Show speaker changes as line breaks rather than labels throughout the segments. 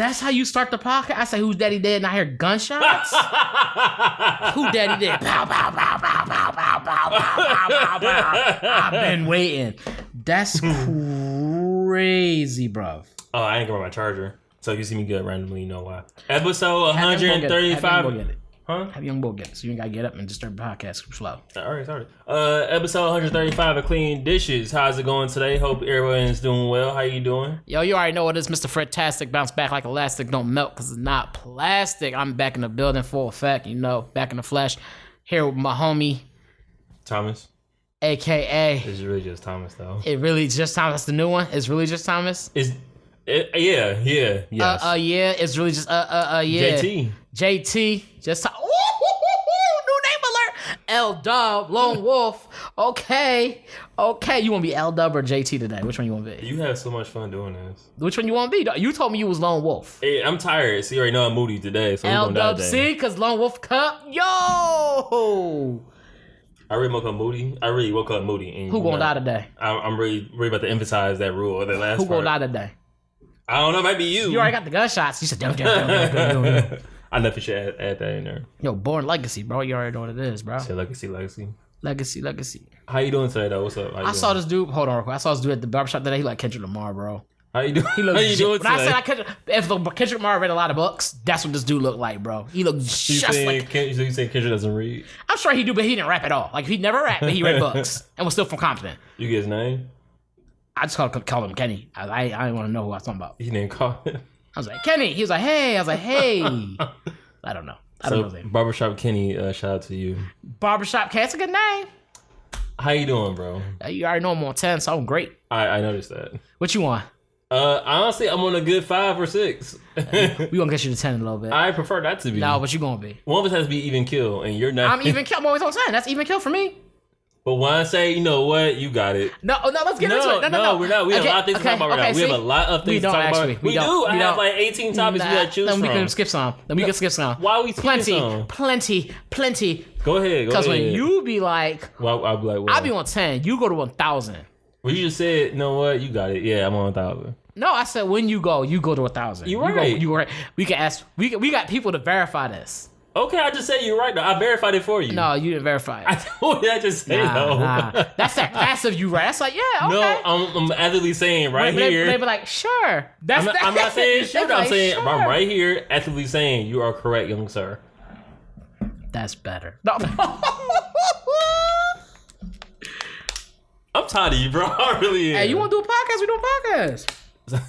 That's how you start the podcast? I say, who's daddy dead? And I hear gunshots? Who daddy dead? Pow, pow, pow, pow, pow, pow, pow, pow, pow, pow. I've been waiting. That's crazy, bro.
Oh, I ain't got my charger. So if you see me get randomly, you know why. Episode 135. Huh?
Have young boy get it, so you ain't gotta get up and disturb the podcast slow.
All right, sorry. Episode 135 of Clean Dishes. How's it going today? Hope everyone's doing well. How you doing?
Yo, you already know what it is, Mr. Fred-tastic. Bounce back like elastic, don't melt because it's not plastic. I'm back in the building, full effect, you know, back in the flesh. Here with my homie,
Thomas.
AKA.
It's really just Thomas, though.
It really just Thomas. That's the new one. It's really just Thomas.
Yes.
Yeah. It's really just yeah. JT. Just new name alert. L-Dub, Lone Wolf. Okay. You want to be L-Dub or JT today? Which one you want to be?
You have so much fun doing this.
Which one you want to be? You told me you was Lone Wolf.
Hey, I'm tired. See, you already know I'm moody today. So
L-Dub C, because Lone Wolf Cup. Yo.
I really woke up moody. And
who gonna die today?
I'm really about to emphasize that rule. That last
Who gonna die today?
I don't know. It might be you.
You already got the gunshots. You said, don't.
I know if you should add that in there.
Yo, Born Legacy, bro. You already know what it is, bro.
Say legacy.
Legacy.
How you doing today, though? What's up?
I saw this dude. Hold on real quick. I saw this dude at the barbershop today. He like Kendrick Lamar, bro.
How you doing?
He looked
How you doing
when
today?
I said if Kendrick Lamar read a lot of books, that's what this dude looked like, bro. He looked just like...
You say Kendrick doesn't read?
I'm sure he do, but he didn't rap at all. Like, he never rapped, but he read books and was still from Compton.
You get his name?
I just called him Kenny. I didn't want to know who I was talking about.
He didn't call him?
I was like, Kenny. He was like, hey. I was like, hey. I don't know. I don't know his name.
Barbershop Kenny, shout out to you.
Barbershop Kenny, that's a good name.
How you doing, bro?
You already know I'm on 10, so I'm great.
I noticed that.
What you want?
Honestly, I'm on a good 5 or 6.
We gonna get you to 10 in a little bit.
I prefer that to be.
No, but you gonna be.
One of us has to be even kill, and you're not.
I'm even kill. I'm always on 10. That's even kill for me.
But when I say, you know what, you got it.
No, let's get into it. No,
we're not. We have a lot of things to talk about right now. We have a lot of things to talk about. We do. I have like 18 topics we gotta choose from.
Then we can skip some. Why
are we skipping some?
Plenty.
Go ahead.
Because when you be like...
Well, I'll be like,
I'll be on 10. You go to 1,000.
Well, you just said, you know what, you got it. Yeah, I'm on 1,000.
No, I said when you go to 1,000.
You're right.
You right. We can ask... We got people to verify this.
Okay, I just said you're right, though. I verified it for you.
No, you didn't verify it.
I just said no.
That's that passive you right. That's like, yeah, okay.
No, I'm actively saying here.
They be like, sure.
I'm not saying sure. I'm saying
sure.
I'm right here actively saying you are correct, young sir.
That's better. No.
I'm tired of you, bro. I really am.
Hey, you want to do a podcast? We do a podcast.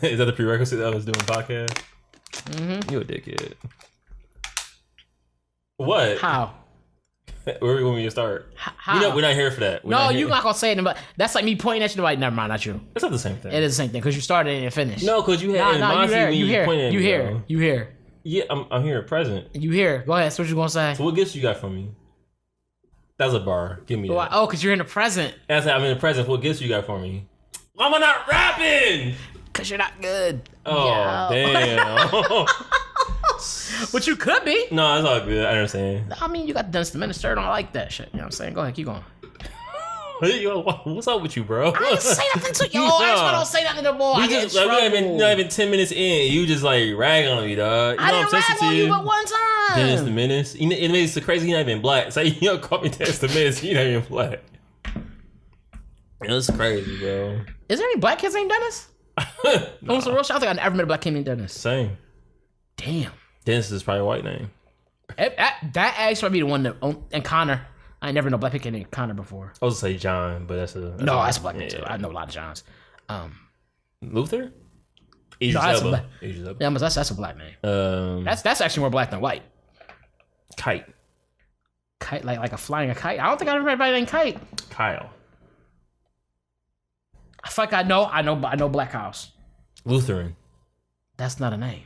Is that the prerequisite of us doing a podcast?
Mm-hmm.
You a dickhead. What?
How?
Where do we want me to start?
How?
We're not here for that.
You're not going to say it, but that's like me pointing at you like, never mind, not you.
It's not the same thing.
It is the same thing, because you started and didn't finish.
No, because you had
you hear.
Yeah, I'm here, present.
You hear. Go ahead, that's what you going to say.
So what gifts you got from me? That's a bar. Give me that.
Oh, because you're in the present.
I said I'm in the present. What gifts you got for me? Why am I not rapping?
Because you're not good.
Oh, damn.
But you could be.
No, it's all good. I understand.
I mean, you got the Dennis the Minister. I don't like that shit. You know what I'm saying? Go ahead, keep going.
Yo, what's up with you, bro?
I didn't say nothing to you. No. I just don't say nothing to boy.
We not even 10 minutes in. You just like rag on me, dog. You
I didn't rag on you but one time.
Dennis the Menace. It makes it crazy. You're not even black. So you don't call me Dennis the Menace. You're not even black. That's crazy, bro.
Is there any black kids named Dennis? No. Real shit? I think I never met a black kid named Dennis.
Same.
Damn.
Dennis is probably a white name.
That actually might be the one that... And Connor. I ain't never know a black kid named Connor before.
I was gonna say John, but that's a
black name too. I know a lot of Johns.
Luther?
That's a black name. That's actually more black than white.
Kite,
like a flying a kite. I don't think I ever met anybody named Kite.
Kyle.
I feel like I know Black House.
Lutheran.
That's not a name.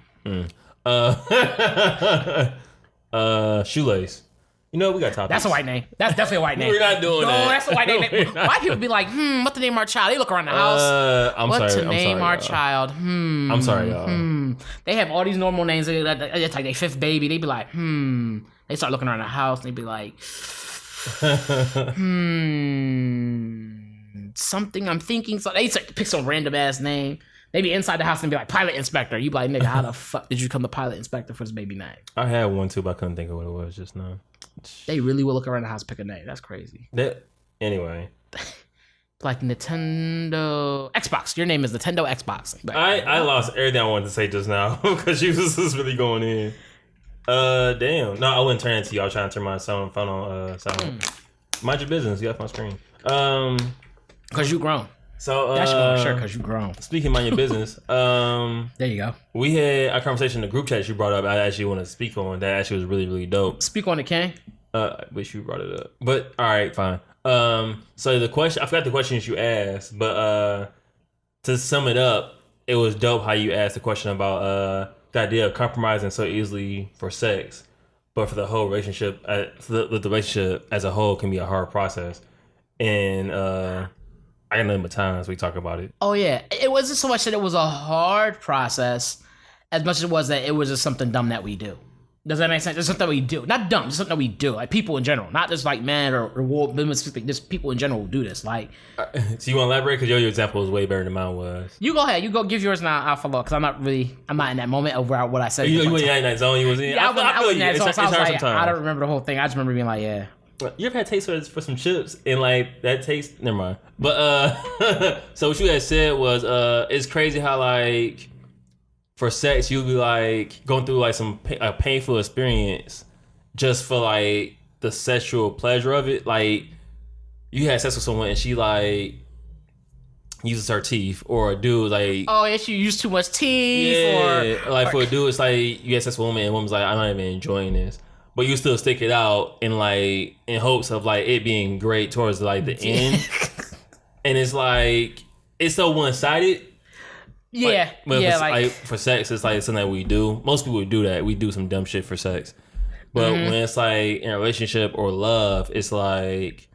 Shoelace. You know, we got topics.
That's a white name. That's definitely a white name.
We're not doing that.
No, that's a white name. White people be like, what to name our child? They look around the house. What to name our child?
I'm sorry, y'all.
They have all these normal names. It's like their 5th baby. They be like, They start looking around the house. And they be like, something I'm thinking. So they start to pick some random ass name. They be inside the house and be like, pilot inspector. You be like, nigga, how the fuck did you become the pilot inspector for this baby name?
I had one too, but I couldn't think of what it was just now.
They really will look around the house and pick a name. That's crazy.
Anyway.
Like Nintendo Xbox. Your name is Nintendo Xbox. But,
I lost everything I wanted to say just now because you was just really going in. Damn. No, I wouldn't turn it to you. I was trying to turn my phone on silent. Mind your business. You got my screen.
Because you grown.
So
that's for sure. Because you grown.
Speaking mind your business.
There you go.
We had a conversation in the group chat you brought up. I actually want to speak on that. Actually, was really really dope.
Speak on it, King.
I wish you brought it up, but all right, fine. So the question, I forgot the questions you asked, but to sum it up, it was dope how you asked the question about the idea of compromising so easily for sex, but for the whole relationship, the relationship as a whole can be a hard process. And I got nothing but time as we talk about it.
Oh yeah, it wasn't so much that it was a hard process, as much as it was that it was just something dumb that we do. Does that make sense? It's something we do. Not dumb, it's something that we do. Like people in general. Not just like men or women, just people in general do this. Like,
so you want to elaborate? Because your example is way better than mine was.
You go ahead. You go give yours now. I'll follow. Because I'm not in that moment of what I said.
You were in that zone you was in?
Yeah, I was in that zone. So I was like, I don't remember the whole thing. I just remember being like, yeah.
You ever had taste for some chips and like that taste? Never mind. But so what you had said was it's crazy how like for sex you'll be like going through like a painful experience just for like the sexual pleasure of it. Like you had sex with someone and she like uses her teeth, or a dude like
she used too much teeth,
for a dude it's like you had sex with a woman and a woman's like I'm not even enjoying this. But you still stick it out in hopes of like it being great towards like the end. And it's like it's so one-sided.
Yeah.
But for sex it's like something that we do. Most people do that. We do some dumb shit for sex. But when it's like in a relationship or love, it's like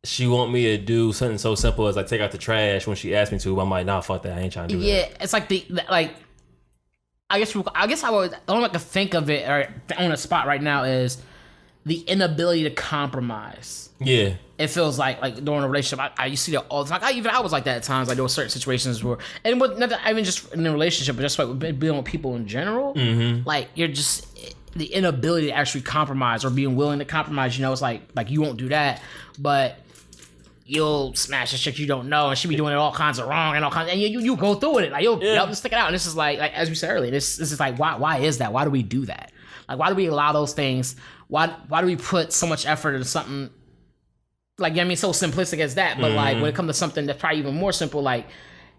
she want me to do something so simple as like take out the trash when she asked me to, but I'm like, nah, fuck that. I ain't trying to do that.
Yeah, it's like I guess I would, the only way I can think of it or on the spot right now is the inability to compromise. Yeah, it feels like during a relationship, you see that all the time. I was like that at times. Like there were certain situations where, and not even just in a relationship, but just like being with people in general. Mm-hmm. Like you're just the inability to actually compromise or being willing to compromise. You know, it's like you won't do that, but you'll smash a chick you don't know, and she be doing it all kinds of wrong and you go through it. Like you'll stick it out. And this is like as we said earlier, this is like why is that? Why do we do that? Like why do we allow those things? Why do we put so much effort into something like so simplistic as that? But like when it comes to something that's probably even more simple, like,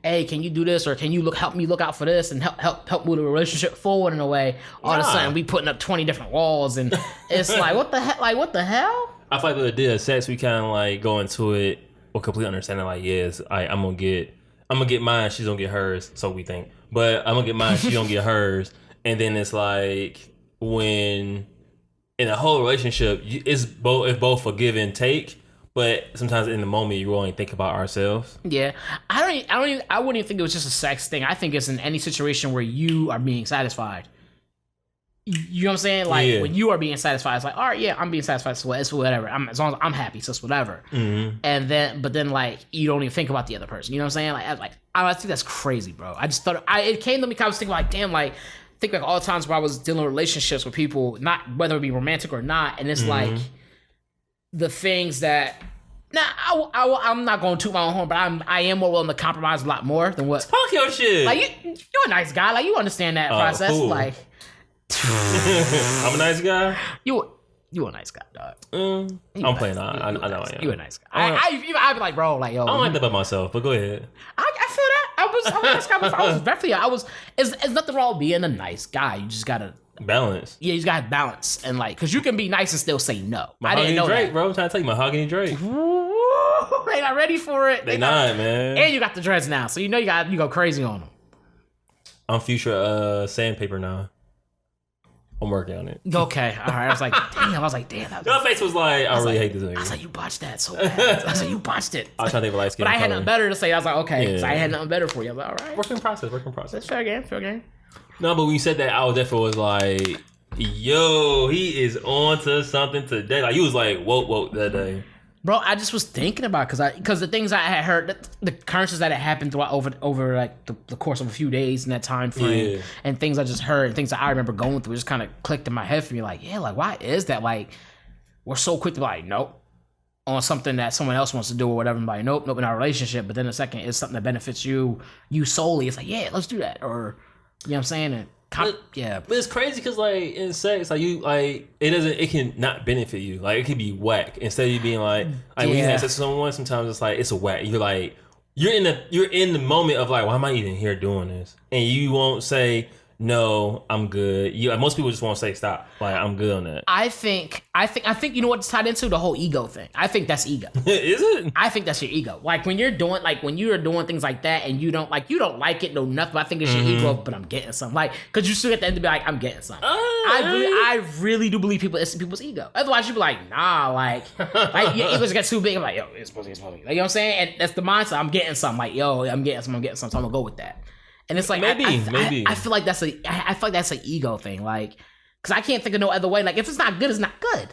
hey, can you do this, or can you help me look out for this and help move the relationship forward in a way? All of a sudden we putting up 20 different walls, and it's like what the hell? Like what the hell?
I feel like with the deal of sex, we kind of like go into it with complete understanding. Like, yes, I'm gonna get mine, she's gonna get hers. So we think, but I'm gonna get mine, she gonna get hers. And then it's like when in a whole relationship, it's both a give and take. But sometimes in the moment, you only think about ourselves.
Yeah, I wouldn't even think it was just a sex thing. I think it's in any situation where you are being satisfied. You know what I'm saying? Like when you are being satisfied, it's like, all right, yeah, I'm being satisfied. So it's whatever. As long as I'm happy, so it's whatever. Mm-hmm. But then like you don't even think about the other person. You know what I'm saying? I think that's crazy, bro. I just thought it came to me. I was thinking like, damn, like think like all the times where I was dealing with relationships with people, not whether it be romantic or not, and it's like the things that. Now I'm not going to toot my own horn, but I am more willing to compromise a lot more than what.
Talk your shit.
Like you're a nice guy. Like you understand that process.
Cool.
Like.
I'm a nice guy.
You a nice guy, dog.
I'm playing. I know I am.
You a nice guy. I'd be like, bro, like yo.
I don't like that about myself, but go ahead.
I feel that. I was a nice guy before. It's nothing wrong with being a nice guy. You just gotta
balance.
Yeah, you just gotta balance and like, cause you can be nice and still say no.
I didn't know Drake, that, bro. I'm trying to tell you, Mahogany Drake.
They not ready for it.
They not, man.
And you got the dreads now, so you know you go crazy on them.
I'm future sandpaper now. I'm working on it.
Okay, all right. I was like, damn.
Your face was like, I really hate this nigga.
I was like, you botched that so bad. I was like, you botched it.
I was trying to think of light skin.
But I had nothing better to say. I was like, okay. Yeah. So I had nothing better for you. I was like, all right.
Working process.
That's fair game.
No, but when you said that, I was definitely was like, yo, he is on to something today. Like, you was like, whoa, that day.
Bro, I just was thinking about because the things I had heard, the occurrences that had happened throughout over like the course of a few days in that time frame, and things I just heard and things that I remember going through just kind of clicked in my head for me. Like, yeah, like why is that? Like, we're so quick to be like, nope, on something that someone else wants to do or whatever. And like, nope, in our relationship. But then the second is something that benefits you solely. It's like, yeah, let's do that. Or, you know what I'm saying? And
but it's crazy because like in sex, like you like it can not benefit you. Like it could be whack. Instead of you being like when you have sex with someone, sometimes it's like it's a whack. You're like you're in the moment of like, why am I even here doing this? And you won't say no, I'm good. Most people just won't say stop. Like I'm good on that.
I think you know what's tied into the whole ego thing. I think that's ego.
Is it?
I think that's your ego. Like when you're doing things like that and you don't like it, no nothing. But I think it's your ego. But I'm getting something. Like because you still at the end to be like I'm getting something. I really do believe it's people's ego. Otherwise you'd be like nah, like your egos get too big. I'm like yo, it's supposed to. Like, you know what I'm saying? And that's the mindset. I'm getting something. Like yo, I'm getting something. So I'm gonna go with that. And it's like
maybe
I feel like that's an ego thing, like because I can't think of no other way. Like if it's not good, it's not good.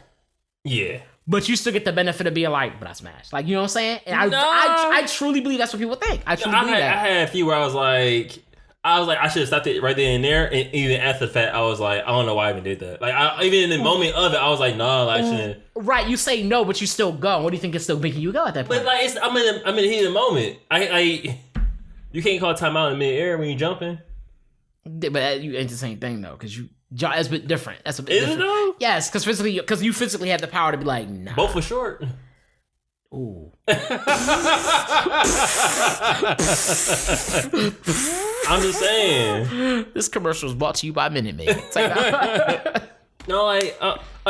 Yeah.
But you still get the benefit of being like, but I smashed. Like you know what I'm saying? And I truly believe that's what people think. I truly believe that.
I had a few where I was like I should have stopped it right there and there. And even after the fact, I was like, I don't know why I even did that. Like even in the moment of it, I was like, no, I shouldn't.
Right, you say no, but you still go. What do you think is still making you go at that point?
But like I'm in the heat of the moment. You can't call timeout in mid-air when you're jumping.
But it's the same thing though, because it's a bit different. That's a bit
different. Is it though?
Yes, because you physically have the power to be like, nah.
Both were short.
Ooh.
I'm just saying.
This commercial is brought to you by Minute Maid. Like,
no, like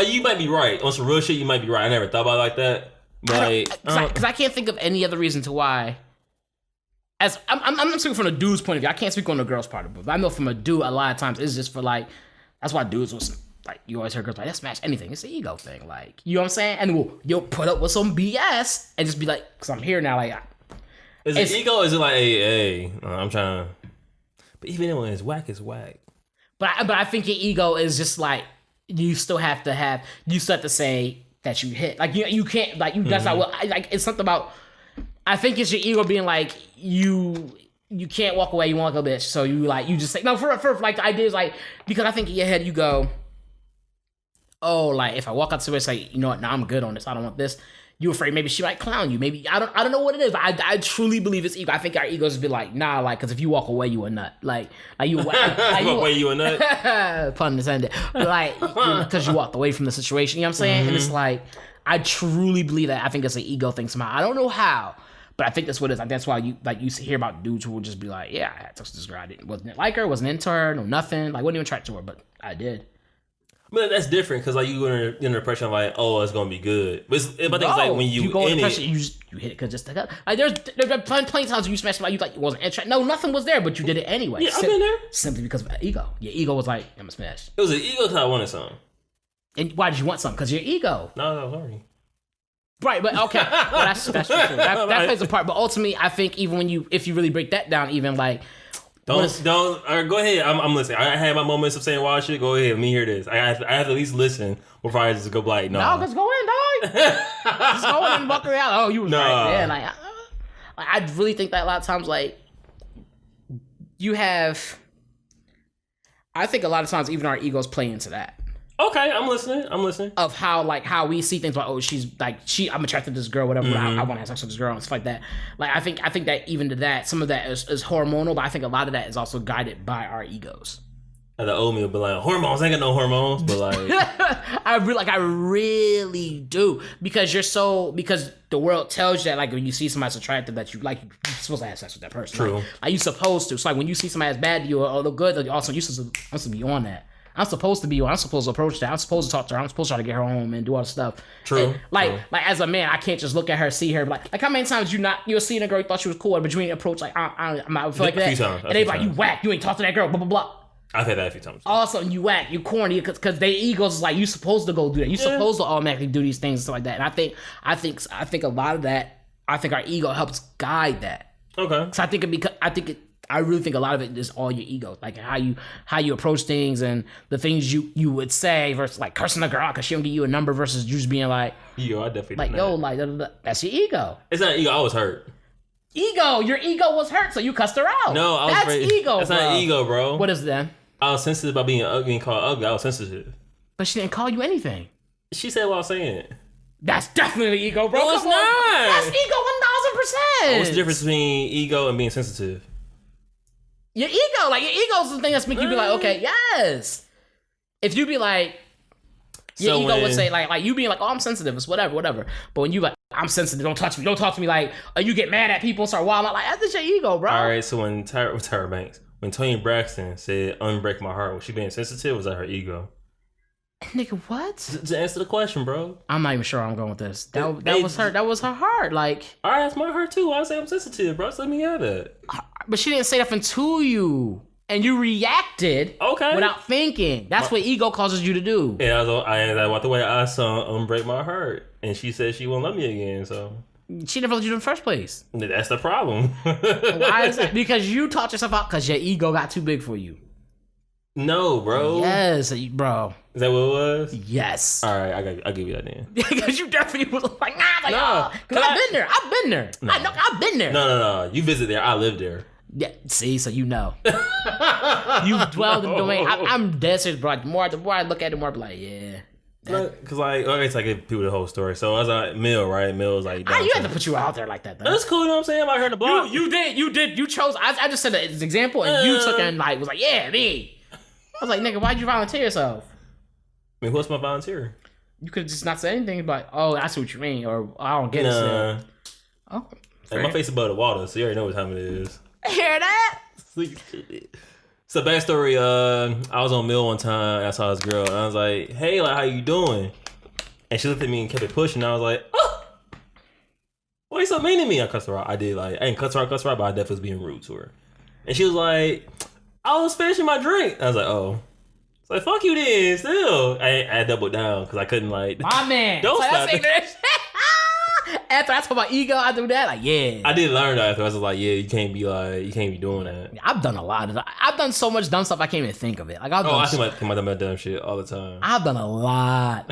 you might be right on some real shit. You might be right. I never thought about it like that.
Because I can't think of any other reason to why. As I'm speaking from a dude's point of view. I can't speak on the girl's part of it. But I know from a dude, a lot of times it's just for like. That's why dudes was like you always hear girls like let's smash anything. It's an ego thing, like you know what I'm saying. And you'll put up with some BS and just be like, because I'm here now. Like,
is it ego? Or is it like, hey, I'm trying to. But even when it's whack, it's whack.
But I think your ego is just like you still have to say that you hit. Like you can't like you. That's not what like. It's something about. I think it's your ego being like you can't walk away. You want like a bitch, so you just say no for like the idea is like because I think in your head you go, oh like if I walk out to it, say you know what, now I'm good on this. I don't want this. You afraid maybe she might clown you. Maybe I don't know what it is. But I truly believe it's ego. I think our egos be like nah, like because if you walk away, you a nut. Like you walk
away, you a nut.
Pun intended. But like because you walked away from the situation. You know what I'm saying? And it's like I truly believe that. I think it's an ego thing somehow. I don't know how. But I think that's what it is. Like, that's why you hear about dudes who will just be like, yeah, I had sex with this girl. Wasn't like her, wasn't into her, no nothing. Like, wasn't even attracted to her, but I did.
But that's different because like you under the impression of like, oh, it's gonna be good. But I think it's like when you
go
in
it, you hit it because just like there's been plenty of times when you smashed somebody, you like you wasn't interested. No, nothing was there, but you did it anyway.
Yeah, I've been there
simply because of ego. Your ego was like, I'm gonna smash.
It was an ego because I wanted something.
And why did you want something? Because your ego.
No, sorry.
Right, but okay, well, that's true. That plays a part. But ultimately, I think even if you really break that down, even like
don't. Go ahead. I'm listening. I had my moments of saying wild shit. Go ahead. Let me hear this. I have to at least listen before I just go like, no.
No, just go in, dog. Just go in and buck her out. Oh, you was right there. Like, I really think that a lot of times, like you have. I think a lot of times even our egos play into that.
Okay, I'm listening.
Of how we see things like, oh, I'm attracted to this girl, whatever. I want to have sex with this girl and stuff like that. Like I think that even to that, some of that is hormonal, but I think a lot of that is also guided by our egos.
The old me will be like, hormones, I ain't got no hormones, but like
I really do because the world tells you that like when you see somebody that's attractive that you're supposed to have sex with that person.
True.
Like you supposed to. So like when you see somebody that's bad to you or look good, like, also you're supposed to be on that. I'm supposed to be. I'm supposed to approach that. I'm supposed to talk to her. I'm supposed to try to get her home and do all the stuff.
True.
And like as a man, I can't just look at her, see her, like how many times you're seeing a girl, you thought she was cool, but you ain't approach like I'm not feel like that.
Times,
and they like you whack. You ain't talk to that girl. Blah blah blah.
I've had that a few times.
Also, you whack. You corny because their egos is like you supposed to go do that. You supposed to automatically do these things and stuff like that. And I think a lot of that. I think our ego helps guide that.
Okay.
So I think I really think a lot of it is all your ego, like how you approach things and the things you would say versus like cursing a girl because she don't give you a number versus you just being like,
ego. I definitely
like yo, like that's your ego.
It's not ego. I was hurt.
Ego, your ego was hurt, so you cussed her out.
No, I was
that's ego.
That's
bro.
not ego, bro.
What is it then?
I was sensitive about being ugly and called ugly. I was sensitive.
But she didn't call you anything.
She said what I was saying.
That's definitely ego, bro.
No, it's not.
That's ego 1000%.
What's the difference between ego and being sensitive?
Your ego, like your ego's the thing that's make you be like, okay, yes. If you be like, your ego would say like you being like, oh, I'm sensitive, it's whatever. But when you like, I'm sensitive, don't touch me, don't talk to me, like, or you get mad at people, start wilding out, like that's just your ego, bro.
All right, so when Tyra Banks, when Toni Braxton said "unbreak my heart," was she being sensitive? Or was that her ego?
Nigga, what?
To answer the question, bro.
I'm not even sure where I'm going with this. That was her. That was her heart. Like,
all right, that's my heart too. I say I'm sensitive, bro. So let me have it.
But she didn't say nothing to you, and you reacted.
Okay.
Without thinking. That's what ego causes you to do.
Yeah, I walked away. I saw "unbreak my heart," and she said she won't love me again. So
she never loved you in the first place.
That's the problem.
Why is that? Because you taught yourself out because your ego got too big for you.
No, bro.
Yes, bro.
Is that what it was?
Yes.
All right, I'll give you that then.
Because you definitely was like, nah, like, no. Because I've been there. No. I've been there.
No. You visit there. I live there.
Yeah, see, so you know. You've dwelled in the domain. I'm dead serious, bro. The more I look at it, the more I'm like, yeah.
Because, like, okay, so I give people the whole story. So, I was like, Mill, right? Mill was like,
you had to put you out there like that, though.
That's cool, you know what I'm saying? I'm out here in the block.
You did. You chose. I just said it as an example, and you took it and, like, was like, yeah, me. I was like, nigga, why'd you volunteer yourself?
I mean, what's my volunteer?
You could just not say anything, but, oh, I see what you mean, or I don't get it. Oh,
like, my face is above the water, so you already know what time it is.
Hear that?
So backstory, I was on Mill one time, I saw this girl, and I was like, hey, like, how you doing? And she looked at me and kept it pushing, and I was like, oh, why are you so mean to me? I cussed her out. I did, like, I ain't cuss her out, but I definitely was being rude to her. And she was like, I was finishing my drink. I was like, oh. It's like, fuck you then, still. I doubled down, because I couldn't, like,
my man.
Don't stop.
After I talk about ego, I do that. Like, yeah.
I did learn that after. I was like, yeah, you can't be doing that.
I've done a lot of that. I've done so much dumb stuff I can't even think of it. Like,
I think about dumb shit all the time.
I've done a lot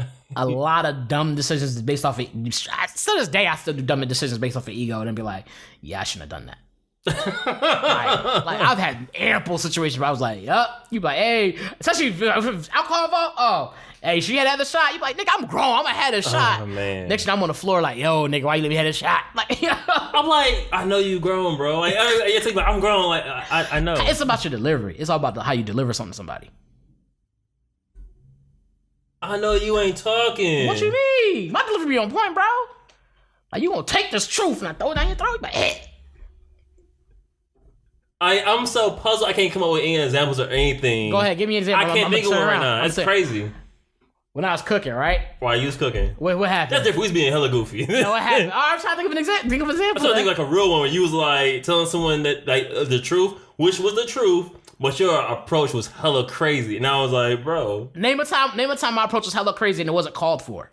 of dumb decisions based off of. Still this day, I still do dumb decisions based off of ego, and then be like, yeah, I shouldn't have done that. like I've had ample situations where I was like, yup. You be like, hey, especially if alcohol involved. Oh, hey, she had a shot. You be like, nigga, I'm grown. I'm gonna have a shot.
Oh man.
Next time I'm on the floor, like, yo, nigga, why you let me have a shot? Like,
I'm like, I know you grown, bro. Like, you think like I'm grown. Like, I know.
It's about your delivery. It's all about how you deliver something to somebody.
I know you ain't talking.
What you mean? My delivery be on point, bro. Like, you gonna take this truth and I throw it down your throat? Like, eh.
I'm so puzzled. I can't come up with any examples or anything.
Go ahead, give me an example.
I can't think of one right now. That's crazy.
When I was cooking, right?
Why you was cooking?
What happened?
That's different. We was being hella goofy.
No, what happened? Oh, I'm trying to think of an example.
I'm trying to think like a real one where you was like telling someone that like the truth, which was the truth, but your approach was hella crazy, and I was like, bro.
Name a time my approach was hella crazy and it wasn't called for.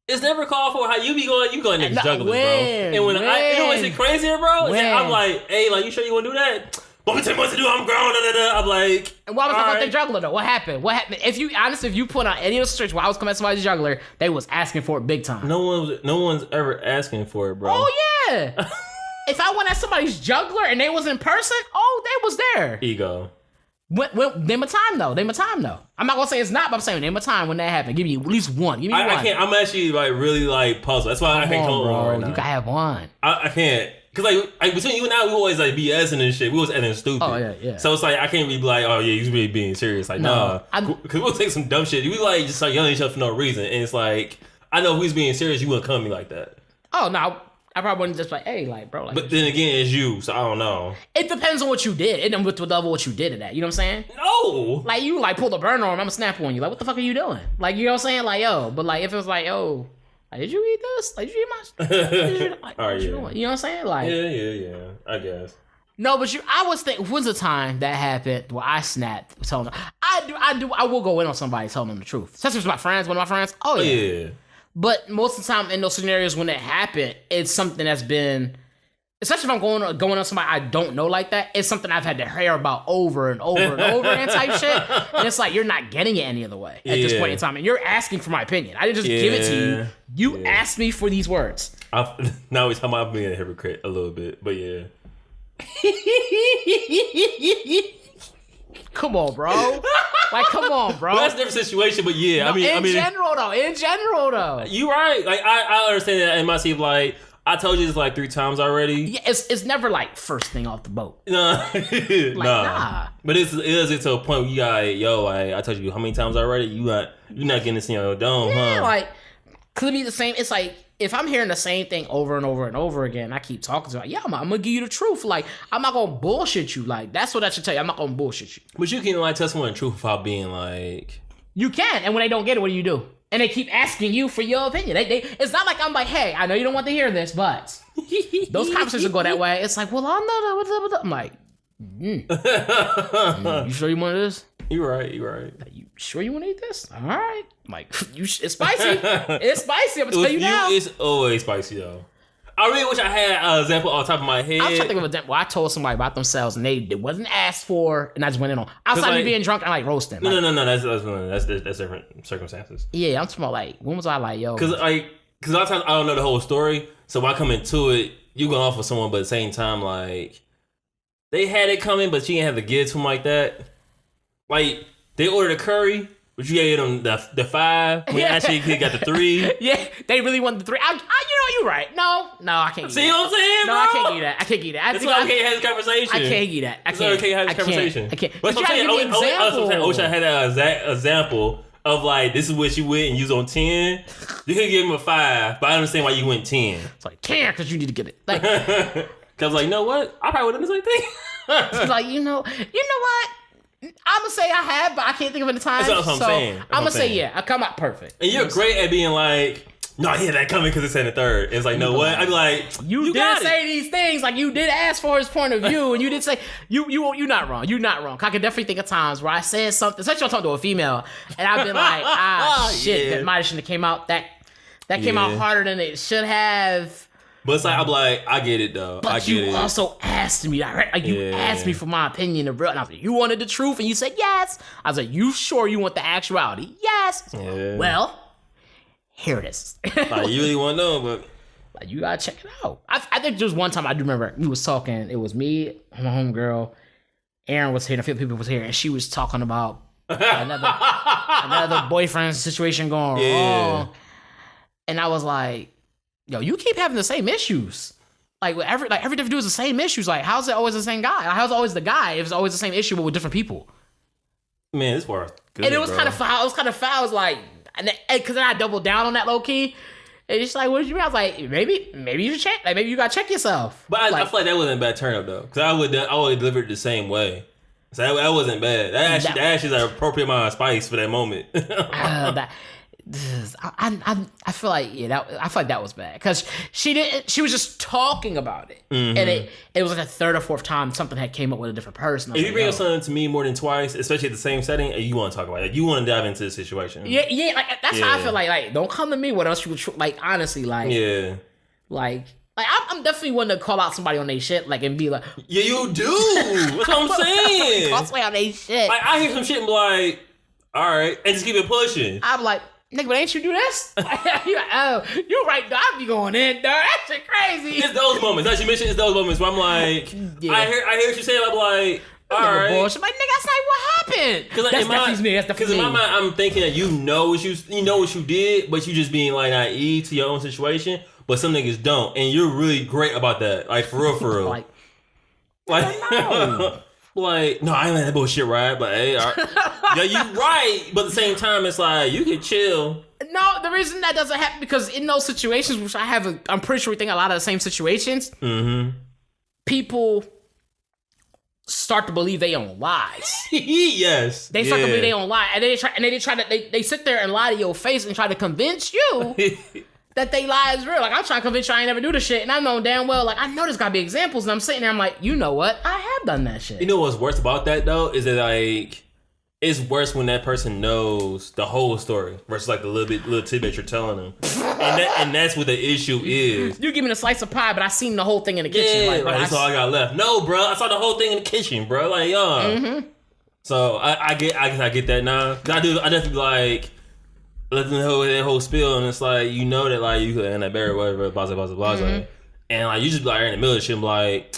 It's never called for. How you be going? You going next jugglers, bro. And you know what's crazier, bro? I'm like, hey, like you sure you want to do that? What me 10 months to do? I'm grown. I'm like,
and why was I fucking juggler though? What happened? If you put on any of the situation where I was coming at somebody's juggler, they was asking for it big time.
No one's ever asking for it, bro.
Oh yeah. If I went at somebody's juggler and they was in person, oh, they was there.
Ego.
Name a time though. I'm not gonna say it's not, but I'm saying name a time when that happened. Give me at least one. Give me one.
I can't. I'm actually like really like puzzled. That's why I can't come on right now.
You gotta have one.
I can't. Cause like between you and I, we always like BSing and shit. We was acting stupid.
Oh yeah.
So it's like I can't be like, oh yeah, you really being serious. Like nah, cause we'll take some dumb shit. We like just start yelling at each other for no reason, and it's like I know if we was being serious, you wouldn't come at me like that.
Oh no, I probably wouldn't just like, hey, like bro. Like,
but then again, it's you, so I don't know.
It depends on what you did, and with the level what you did at that. You know what I'm saying?
No.
Like you like pull the burner on, I'm gonna snap on you. Like what the fuck are you doing? Like you know what I'm saying? Like yo, but like if it was like yo. Like, did you eat this? Like, did you eat my? Like, what you doing? You know what I'm saying? Like,
yeah. I guess.
No, but I was thinking, when's the time that happened where I snapped telling them? I will go in on somebody telling them the truth. Especially if it's my friends, one of my friends. Oh yeah. But most of the time in those scenarios when it happened, it's something that's been especially if I'm going on somebody I don't know like that, it's something I've had to hear about over and over and over and type shit. And it's like, you're not getting it any other way at this point in time. And you're asking for my opinion. I didn't just give it to you. You asked me for these words.
Now we're talking about being a hypocrite a little bit, but yeah.
Come on, bro. Like, come on, bro.
Well, that's a different situation, but yeah.
No, in general, though.
You right. Like, I understand that in my seat, like, I told you this like 3 times already.
Yeah, it's never like first thing off the boat.
Nah. Nah. But it is to a point where you got, yo, I told you how many times already? You're not getting this in your dome, huh?
Like, could be the same. It's like, if I'm hearing the same thing over and over and over again, I keep talking to you, like, I'm gonna give you the truth. Like, I'm not gonna bullshit you. Like, that's what I should tell you. I'm not gonna bullshit you.
But you can like tell someone the truth without being like...
You can, and when they don't get it, what do? And they keep asking you for your opinion. It's not like I'm like, hey, I know you don't want to hear this, but those conversations go that way. It's like, well, I know that. I'm like, you sure you want this?
You're right.
You sure you want to eat this? All right. I'm like, it's spicy. It's spicy. I'm gonna tell you now.
It's always spicy though. I really wish I had an example on top of my head.
I'm trying to think of an example where I told somebody about themselves and they wasn't asked for, and I just went in on. Outside of me being drunk, I like roasting.
No. That's different circumstances.
Yeah, I'm talking about like, when was I like, yo?
Because a lot of times I don't know the whole story, so when I come into it, you go off with someone, but at the same time, like, they had it coming, but you didn't have to give it to them like that. Like, they ordered a curry, but you gave them the 5 when actually he got the 3.
Yeah, they really wanted the 3. You're right. No, I can't.
See what I'm saying?
No,
bro?
I can't eat that.
It's okay to have this conversation.
I can't eat that.
It's okay to have this conversation.
I can't.
But I'm saying, I wish I had an exact example of like, this is what you went and you was on 10. You could give him a 5, but I understand why you went 10.
It's like 10 because you need to get it. Like,
because like, you know what? I probably would have done the same thing.
It's like, you know what? I'm gonna say I have, but I can't think of it at the time.
That's what I'm saying.
I'm gonna say yeah, I come out perfect.
And you're great at being like, no, I hear that coming because it's in the third. It's like, no, what? I'd be like,
you did say these things, like you did ask for his point of view, and you did say you're not wrong. You're not wrong. I can definitely think of times where I said something, especially I'm talking to a female, and I've been like, shit, that might shouldn't have came out. That came out harder than it should have.
But it's like, I'm like, I get it though.
But
I get
you
it.
also asked me, like you asked me for my opinion of real, and I was like, you wanted the truth, and you said yes. I was like, you sure you want the actuality? Yes.
Yeah.
Well, here it is.
Like, you really want to know, but
like, you gotta check it out. I think just one time I do remember we was talking. It was me, my homegirl, Aaron was here, and a few people was here, and she was talking about another boyfriend situation going wrong, and I was like, yo, you keep having the same issues. Like every different dude is the same issues. Like, how's it always the same guy? How's it always the guy if it's always the same issue but with different people?
Man, this was good.
And it was kind of foul. It was kind of foul. It was like, because then I doubled down on that low key. And she's like, what did you mean? I was like, maybe you should check. Like, maybe you gotta check yourself.
But I feel like that wasn't a bad turn up though, because I would deliver it the same way. So that wasn't bad. That actually is an appropriate amount of spice for that moment.
I feel like I feel like that was bad because she was just talking about it, and it was like the third or fourth time something had came up with a different person.
If you bring up something to me more than twice, especially at the same setting, you want to talk about it. You want to dive into the situation.
Yeah, like that's how I feel like don't come to me. What else you would like? Honestly, like like I'm definitely one to call out somebody on their shit, like, and be like,
yeah, you do. That's what I'm saying.
Call somebody on their shit.
Like, I hear some shit and be like, all right, and just keep it pushing.
I'm like, nigga, but ain't you do this? You're like, oh, you right, dog. I be going in, dog. That shit crazy.
It's those moments. As you mentioned, it's those moments where I'm like, I hear what you're saying. I'm like, all right.
Bullshit. Like, nigga, that's not what happened.
Because in my mind, I'm thinking that you know what you did, but you just being like naive to your own situation. But some niggas don't, and you're really great about that. Like, for real. like, like, no, I ain't let that bullshit ride, but hey, all right. Yeah, you right. But at the same time, it's like, you can chill.
No, the reason that doesn't happen, because in those situations, which I'm pretty sure we think a lot of the same situations, people start to believe they own lies.
Yes.
They start to believe they own lies. And they sit there and lie to your face and try to convince you that they lie is real. Like, I'm trying to convince you I ain't never do this shit, and I know damn well, like, I know there's gotta be examples, and I'm sitting there, I'm like, you know what? I have done that shit.
You know what's worse about that, though, is that, like, it's worse when that person knows the whole story versus like the little tidbit you're telling them, and that's what the issue is.
You give me a slice of pie, but I seen the whole thing in the kitchen.
Yeah,
like,
right. That's all I got left. No, bro, I saw the whole thing in the kitchen, bro. Like, So I get that now. I definitely like let them know that whole spiel, and it's like you know that like you could end up buried whatever, blah blah blah blah, and like you just be like in the middle of shit, like,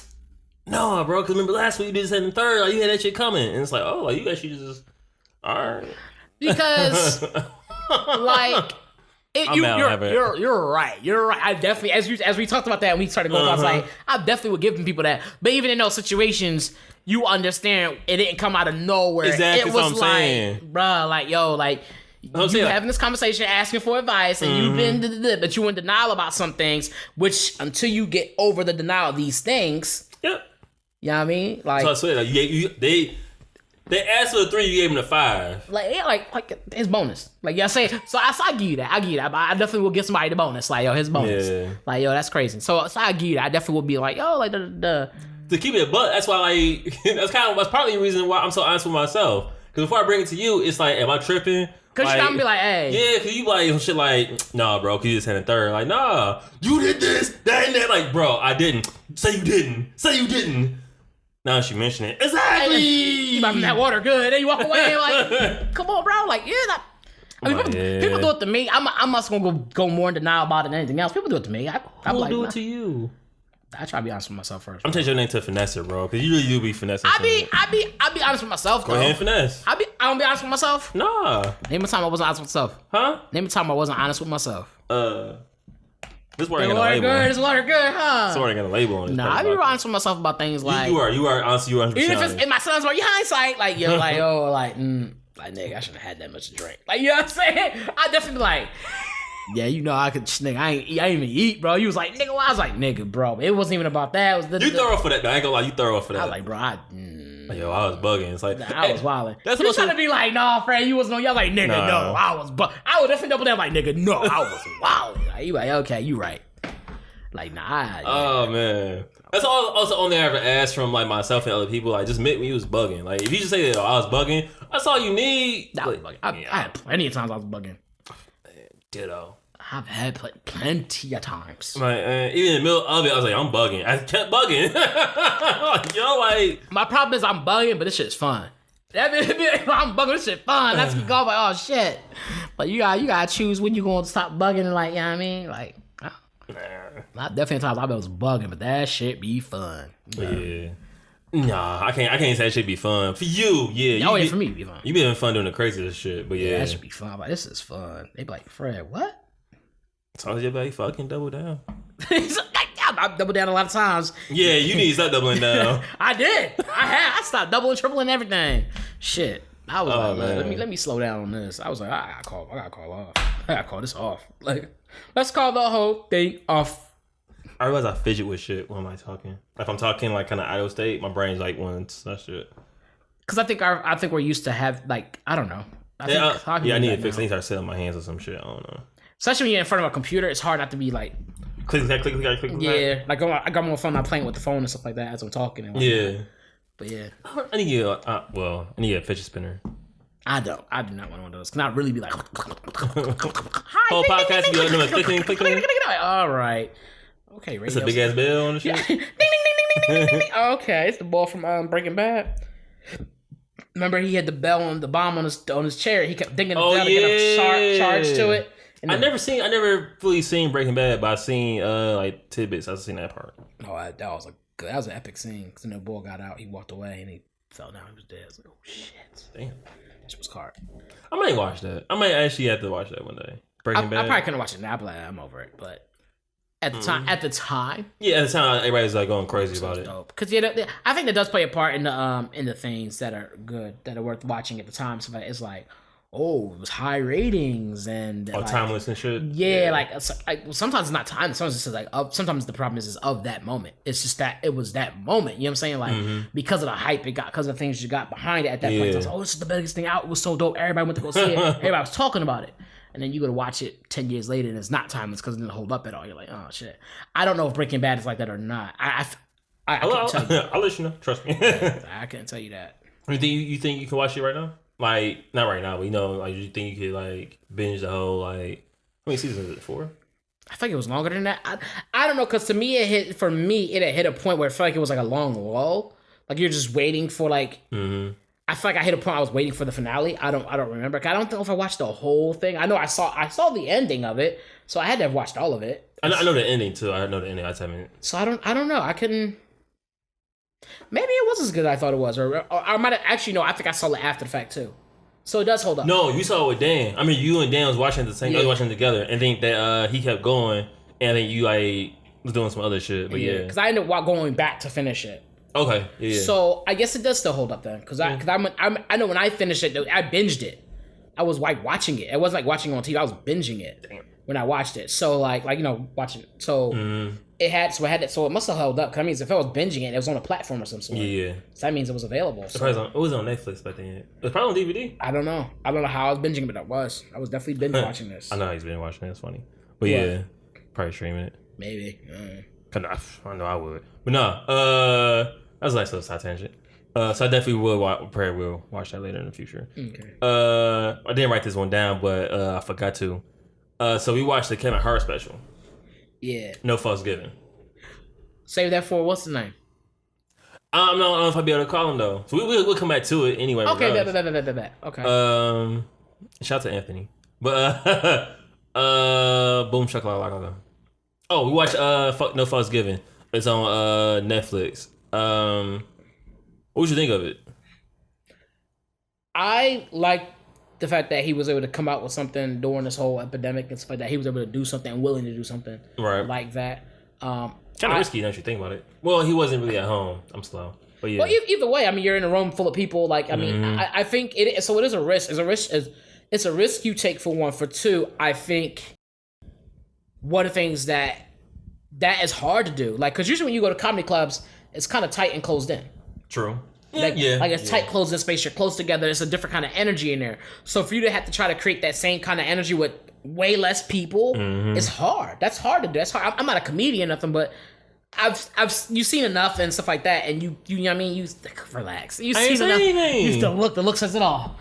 no, bro, because remember last week you did this and the third, like you had that shit coming, and it's like, oh, like you actually just. All right.
Because, like, you're right. You're right. I definitely, as we talked about that and we started going, I was like, I definitely would give people that. But even in those situations, you understand it didn't come out of nowhere.
Exactly.
It was like, bruh, like, yo, like, you having this conversation, asking for advice, and you've been, but you in denial about some things, which until you get over the denial of these things,
yep.
You know what I mean? Like,
so I swear, like, they asked for a 3, you gave them a 5.
Like his bonus. Like, yeah, say so. I give you that. I give you that. But I definitely will give somebody the bonus. Like, yo, his bonus. Yeah. Like, yo, that's crazy. So I give you that. I definitely will be like, yo, like the
to keep it a buck. That's why, like, that's probably the reason why I'm so honest with myself. Because before I bring it to you, it's like, am I tripping?
Because like, you gotta be like, hey.
Yeah, because you like shit like, nah, bro, because you just had a third. Like, nah, you did this, that, and that. Like, bro, I didn't. Say you didn't. Say you didn't. Now she mentioned it. Exactly.
You might be that water good. Then you walk away like, come on, bro. Like, yeah. People do it to me. I'm just gonna go more in denial about it than anything else. People do it to me. I'm like,
do it to you.
I try to be honest with myself first.
I'm changing your name to Finesse, bro, because you really do be finessing.
I be honest with myself.
Go ahead and finesse.
I don't be honest with myself.
Nah.
Name a time I wasn't honest with myself.
Huh?
Name a time I wasn't honest with myself.
This water ain't got a label.
This water good, huh?
This water ain't got a label on it.
Nah, I be honest with myself about things like...
You are honest, you are 100%.
Even if it's in my son's work, you hindsight, like, yo, like, oh, like, nigga, I shouldn't have had that much to drink. Like, you know what I'm saying? I definitely be like, yeah, you know, I nigga, I ain't even eat, bro. You was like, nigga, I was like, nigga, bro, it wasn't even about that. It was
you thorough for that, though. I ain't gonna lie, you thorough for that.
I was like, bro,
yo, I was bugging. It's like,
I was wilding. That's you trying to be like, nah, Fred, you wasn't on. Y'all like, nigga, no, I was I would definitely double down like, nigga, no, I was wilding. Like, you like, okay, you right. Like, nah. Yeah.
Oh, man. That's also only I ever asked from, like, myself and other people. Like, just admit me was bugging. Like, if you just say that I was bugging, that's all you need.
I was bugging. I had plenty of times I was bugging.
Ditto.
I've had plenty of times.
Like, even in the middle of it, I was like, I'm bugging. I kept bugging. Yo, like...
My problem is I'm bugging, but this shit's fun. I'm bugging, this shit fun. That's me going like, oh, shit. But you gotta choose when you gonna stop bugging and, like, you know what I mean? Like... Not definitely times I was bugging, but that shit be fun.
Yeah. Nah, I can't say that shit be fun. For you, yeah.
Oh, yeah, for me, it be fun.
You be having fun doing the craziest shit, but yeah.
That should be fun. But this is fun. They be like, Fred, what?
So you like fucking double down.
I doubled down a lot of times.
Yeah, you need to stop doubling down.
I did. I stopped doubling, tripling everything. Shit. I was like, let me slow down on this. I was like, I gotta call off. I gotta call this off. Like, let's call the whole thing off.
I realize I fidget with shit when I'm talking. If I'm talking like kind of idle state, my brain's like wants that shit.
Cause I think we're used to have like I don't know.
I need to fix. I need to start setting my hands on some shit. I don't know.
Especially when you're in front of a computer, it's hard not to be like
click.
Yeah, like I got my phone, I'm playing with the phone and stuff like that as I'm talking. And
yeah,
but yeah,
I need to get a fidget spinner.
I do not want one of those. Can I really be like
hi, whole podcast be like clicking.
All right. Okay,
it's a big ass bell on the shit.
Ding, ding, ding, ding, ding, ding. Okay, it's the ball from Breaking Bad. Remember, he had the bell on the bomb on his chair. He kept dinging it down to get a charge to it.
I never fully seen Breaking Bad, but I seen like tidbits. I've seen that part.
Oh, that was an epic scene. Cause then the boy got out, he walked away, and he fell down. He was dead. I was like, oh shit,
damn,
this was hard.
I might watch that. I might actually have to watch that one day. Breaking Bad.
I probably couldn't watch it now. I'm over it, but. At the time,
yeah, at the time, everybody's like going crazy about it.
Because I think that does play a part in the things that are good, that are worth watching at the time. So it's like, oh, it was high ratings and like,
timeless and shit.
Yeah, like sometimes it's not timeless. Sometimes it's just like sometimes the problem is of that moment. It's just that it was that moment. You know what I'm saying? Like because of the hype it got, because of the things you got behind it at that point. So I was like, oh, this is the biggest thing out. It was so dope. Everybody went to go see it. Everybody was talking about it. And then you go to watch it 10 years later and it's not timeless because it didn't hold up at all. You're like, oh, shit. I don't know if Breaking Bad is like that or not. I can't tell you.
I'll let you know. Trust me.
I can't tell you that.
You think you can watch it right now? Like, not right now, but like, you think you could like binge the whole like? How many seasons is it? 4?
I think it was longer than that. I don't know, because to me it had hit a point where it felt like it was like a long lull. Like you're just waiting for like. Mm-hmm. I feel like I hit a point I was waiting for the finale. I don't remember. I don't know if I watched the whole thing. I know I saw the ending of it, so I had to have watched all of it.
I know the ending too. I know the ending.
So I don't know. I couldn't. Maybe it was as good as I thought it was, or I might have actually no. I think I saw it after the fact too. So it does hold up.
No, you saw it with Dan. I mean, you and Dan was watching the same. Yeah. Watching together, and think that he kept going, and then you like was doing some other shit. But yeah,
because I ended up going back to finish it.
Okay. Yeah.
So I guess it does still hold up then, because I know when I finished it, I binged it. I was like watching it. It wasn't like watching it on TV. I was binging it when I watched it. So like watching it. So so it must have held up. Cause that means if I was binging it, it was on a platform or some sort.
Yeah.
So that means it was available. So.
It was on Netflix back then. It was probably on DVD.
I don't know how I was binging, but I was definitely binge watching this.
I know he's been watching it. It's funny, but yeah, probably streaming it.
Maybe.
I know I would, but no. That was a nice little side tangent. So I definitely will watch that later in the future. Okay. I didn't write this one down, but I forgot to. So we watched the Kevin Hart special.
Yeah.
No fucks given.
Save that for what's the name?
I don't know if I'll be able to call him though. So we'll come back to it anyway.
Okay. Okay.
Shout out to Anthony. But boom shakalaka. Oh, we watched No Fucks Given. It's on Netflix. What would you think of it?
I like the fact that he was able to come out with something during this whole epidemic and stuff like that. He was able to do something and willing to do something like that.
Kind of risky, don't you think about it? Well, he wasn't really at home. I'm slow. But yeah.
Well, either way, I mean, you're in a room full of people. Like, I mean, I think it is a risk. It's a risk you take for one. For two, I think one of the things that is hard to do. Like, because usually when you go to comedy clubs, it's kind of tight and closed in.
True.
Like it's tight, closed in space. You're close together. It's a different kind of energy in there. So for you to have to try to create that same kind of energy with way less people, it's hard. That's hard to do. That's hard. I'm not a comedian or nothing, but you've seen enough and stuff like that, and you know what I mean. You relax. You've seen enough. Anything. The look says it all.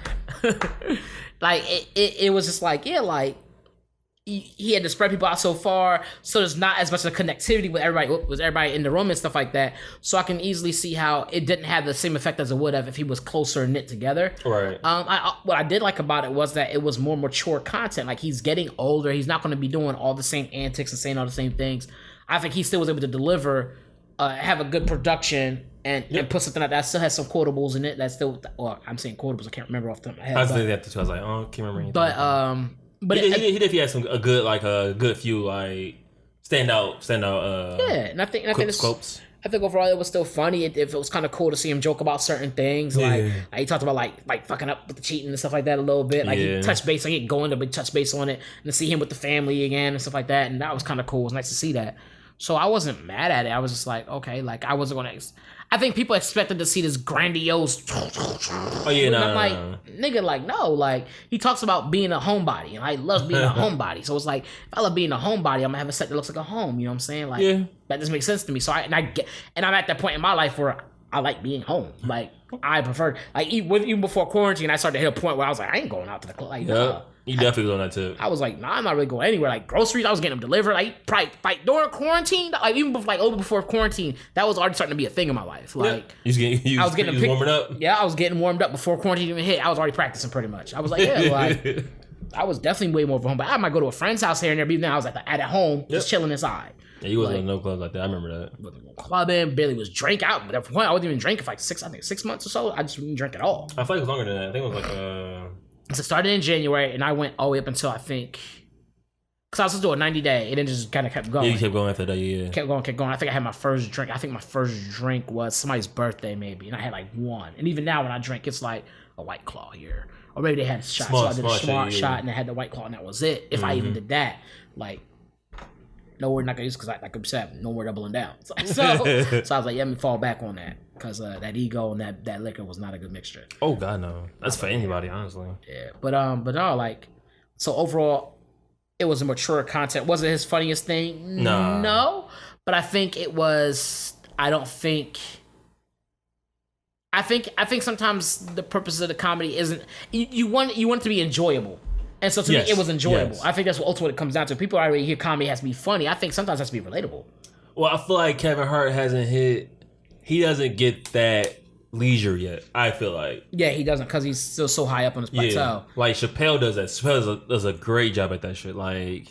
Like it was just like like. He had to spread people out so far, so there's not as much of a connectivity with everybody in the room and stuff like that. So I can easily see how it didn't have the same effect as it would have if he was closer knit together.
Right.
What I did like about it was that it was more mature content. Like, he's getting older. He's not going to be doing all the same antics and saying all the same things. I think he still was able to deliver, have a good production, and put something like that. Still has some quotables in it. That's still, I'm saying quotables. I can't remember off the top of my head.
I was thinking that too. I was like, I can't remember anything.
But
he definitely had some a good few like standout.
And I think
quotes.
I think overall it was still funny. If it was kind of cool to see him joke about certain things, like he talked about like fucking up with the cheating and stuff like that a little bit. Like he touched base, like he going to touch base on it, and to see him with the family again and stuff like that, and that was kind of cool. It was nice to see that. So I wasn't mad at it. I was just like, okay, like I wasn't gonna. I think people expected to see this grandiose.
Oh yeah, no.
I'm like, nigga, like no, like he talks about being a homebody, and I love being a homebody. So it's like, if I love being a homebody, I'm gonna have a set that looks like a home. You know what I'm saying? Like that just makes sense to me. So I'm at that point in my life where I like being home. Like I prefer, like even before quarantine, I started to hit a point where I was like, I ain't going out to the club. Like,
you definitely was on that too.
I was like, nah, I'm not really going anywhere. Like groceries, I was getting them delivered. Like probably like during quarantine, like even before quarantine, that was already starting to be a thing in my life. Like
I was getting warming up.
Yeah, I was getting warmed up before quarantine even hit. I was already practicing pretty much. I was like, like I was definitely way more of a home. But I might go to a friend's house here and there. But now I was at home, just chilling inside.
Yeah, you wasn't in no clubs like that. I remember that.
Wasn't clubbing, barely was drink out. But at that point, I wasn't even drinking for like 6 months or so. I just didn't drink at all.
I feel like it was longer than that. I think it was like
So it started in January, and I went all the way up until I think, because I was supposed to do a 90-day, and it just kind of kept going.
Yeah, you kept going after that,
Kept going. I think I had my first drink. I think my first drink was somebody's birthday, maybe, and I had like one. And even now, when I drink, it's like a White Claw here, or maybe they had a shot, so I did a smart shot, and I had the White Claw, and that was it. If I even did that, like, no, we're not gonna use, because like I said, no more doubling down. So I was like, let me fall back on that. Because that ego and that liquor was not a good mixture.
Oh God, no. That's for anybody, honestly.
Yeah, but no, like, so overall, it was a mature content. Was it his funniest thing? No, but I think it was. I I think sometimes the purpose of the comedy isn't you want it to be enjoyable. And so to me, it was enjoyable. I think that's what ultimately it comes down to. People already hear comedy has to be funny. I think sometimes it has to be relatable.
Well, I feel like Kevin Hart he doesn't get that leisure yet, I feel like.
Yeah, he doesn't because he's still so high up on his plateau. Yeah.
Like Chappelle does that. Chappelle does a great job at that shit. Like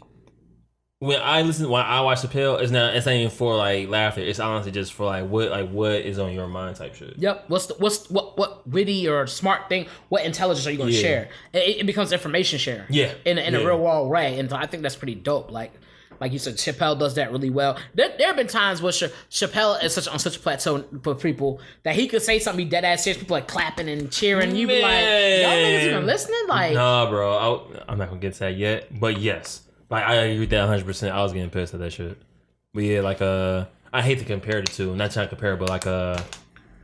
when I watch Chappelle, it's not even for like laughter. It's honestly just for like what is on your mind type shit.
Yep. What witty or smart thing? What intelligence are you going to share? It becomes information share. Yeah. In a real world way, and I think that's pretty dope. Like you said, Chappelle does that really well. There have been times where Chappelle is on such a plateau for people that he could say something, be dead ass serious, people like clapping and cheering. You be like, y'all niggas even listening? Like,
nah, bro. I'm not gonna get to that yet, but yes. Like, I agree with that 100%. I was getting pissed at that shit. But yeah, like, I hate to compare the two. Not trying to compare, but like,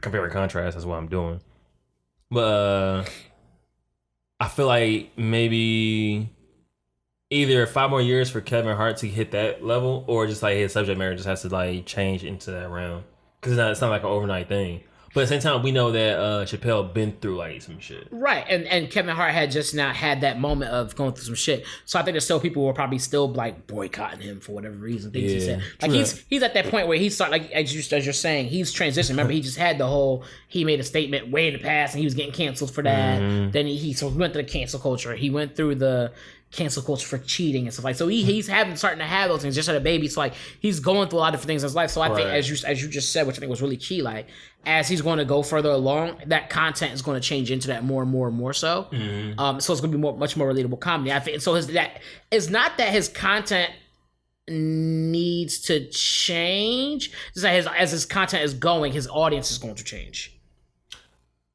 compare and contrast. That's what I'm doing. But, I feel like maybe either 5 more years for Kevin Hart to hit that level, or just like his subject matter just has to like change into that realm. Because it's not like an overnight thing. But at the same time, we know that Chappelle been through like some shit.
Right, and Kevin Hart had just not had that moment of going through some shit. So I think there's still people who are probably still like boycotting him for whatever reason. Things he said. Like he's at that point where he started, like as you're saying, he's transitioned. Remember, he just had the whole, he made a statement way in the past and he was getting canceled for that. Mm-hmm. Then he went through the cancel culture. He went through the cancel culture for cheating and stuff like. So he's starting to have those things. Just had a baby. So like he's going through a lot of different things in his life. So I think as you just said, which I think was really key, like as he's going to go further along, that content is going to change into that more and more and more so. Mm-hmm. So it's going to be much more relatable comedy. I think so. It's not that his content needs to change. It's that as his content is going, his audience is going to change.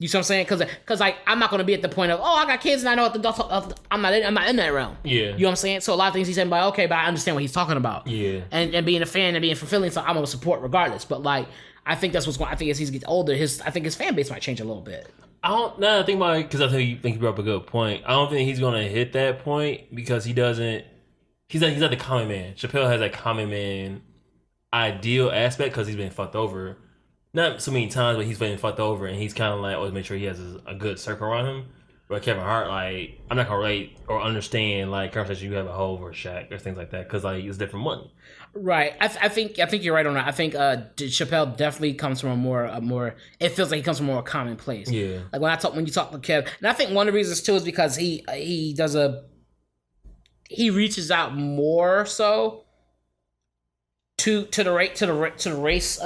You see what I'm saying? Because like I'm not gonna be at the point of I got kids and I know what the I'm not in that realm. Yeah. You know what I'm saying? So a lot of things he's saying, but I understand what he's talking about. Yeah. And being a fan and being fulfilling, so I'm gonna support regardless. But like I think that's what's going. I think as he gets older, I think his fan base might change a little bit.
I think about it because I think you brought up a good point. I don't think he's gonna hit that point because he doesn't. He's not the common man. Chappelle has that common man ideal aspect because he's been fucked over. Not so many times, but he's been fucked over, and he's kind of like always make sure he has a good circle around him. But Kevin Hart, like, I'm not gonna relate or understand like conversation you have at Hove or Shaq or things like that because like it's different money. Right. I think you're right on that. I think Chappelle definitely comes from a more. It feels like he comes from a more common place. Yeah. Like when you talk to Kev, and I think one of the reasons too is because he reaches out more so to the race.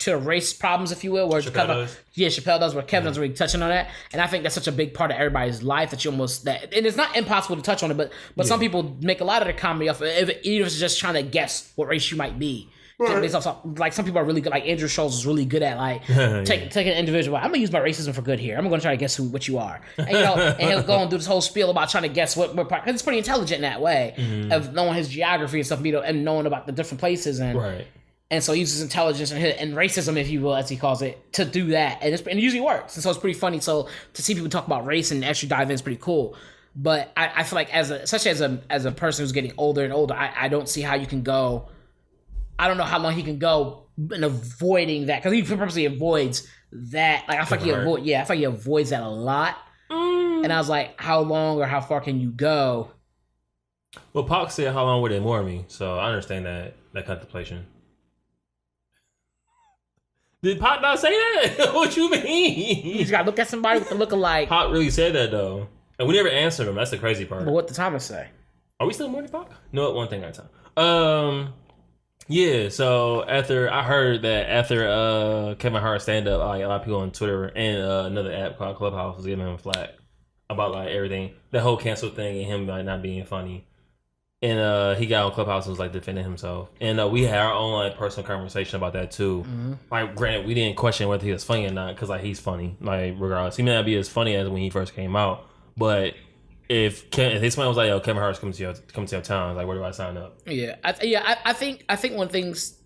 To race problems, if you will, where Chappelle does, where Kevin doesn't really touching on that, and I think that's such a big part of everybody's life that and it's not impossible to touch on it, but some people make a lot of their comedy off of even if it's just trying to guess what race you might be. Right. Like some people are really good, like Andrew Schultz is really good at like taking an individual. I'm gonna use my racism for good here. I'm gonna try to guess what you are, and and he'll go and do this whole spiel about trying to guess what part. Because it's pretty intelligent in that way of knowing his geography and stuff, and knowing about the different places and. Right. And so he uses intelligence and racism, if you will, as he calls it, to do that. And it usually works. And so it's pretty funny. So to see people talk about race and actually dive in is pretty cool. But I feel like especially as a person who's getting older and older, I don't see how you can go. I don't know how long he can go in avoiding that. Because he purposely avoids that. Like I feel like he avoids that a lot. And I was like, how long or how far can you go? Well, Pac said, how long would it more me? So I understand that contemplation. Did Pac not say that? What you mean?
You just gotta look at somebody with the look alike.
Pac really said that though. And we never answered him. That's the crazy part.
But what did Thomas say?
Are we still morning Pac? No, one thing at a time. Yeah, so I heard that after Kevin Hart stand up, like a lot of people on Twitter and another app called Clubhouse was giving him flack about like everything. The whole cancel thing and him like not being funny. And he got on Clubhouse and was like defending himself. And we had our own like personal conversation about that too. Mm-hmm. Like, granted, we didn't question whether he was funny or not because like he's funny. Like, regardless, he may not be as funny as when he first came out. But if somebody was like, "Yo, Kevin Hart's coming to your town," like, where do I sign up?
Yeah, I think one of the things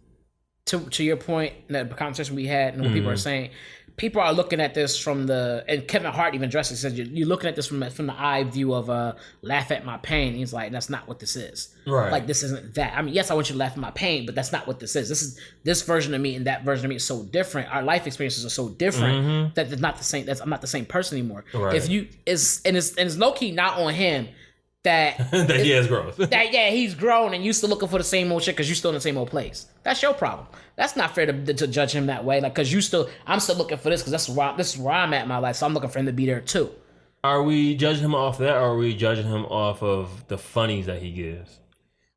to your point, that the conversation we had and what people are saying, people are looking at this from and Kevin Hart even addressed it. He said you're looking at this from the eye view of laugh at my pain. He's like, that's not what this is.
Right.
Like, this isn't that. I mean, yes, I want you to laugh at my pain, but that's not what this is. This version of me and that version of me is so different. Our life experiences are so different that they're not the same. I'm not the same person anymore.
Right.
It's low key not on him. That
he has growth.
He's grown and you still looking for the same old shit because you're still in the same old place. That's your problem. That's not fair to judge him that way. Like, because I'm still looking for this because this is where I'm at in my life. So I'm looking for him to be there too.
Are we judging him off that, or are we judging him off of the funnies that he gives?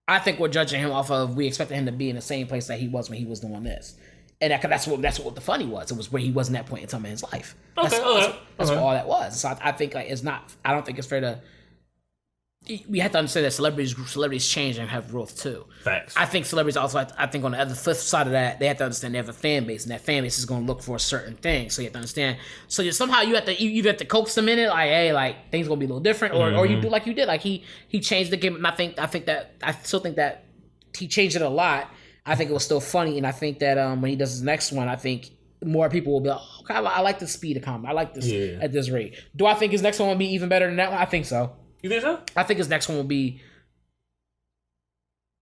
I think we're judging him off of we expected him to be in the same place that he was when he was doing this, and that's what the funny was. It was where he was in that point in time in his life. That's what all that was. So I think like it's not. I don't think it's fair to. We have to understand that celebrities change and have growth too.
Facts.
I think celebrities also, I think on the other flip side of that, they have to understand they have a fan base, and that fan base is going to look for a certain thing. So you have to understand. So somehow you have to coax them in it, like, hey, like things gonna be a little different, or you do like you did, like he changed the game. And I still think that he changed it a lot. I think it was still funny, and I think that when he does his next one, I think more people will be like, oh, okay, I like the speed of comedy. I like this at this rate. Do I think his next one will be even better than that one? I think so.
You think so?
I think his next one will be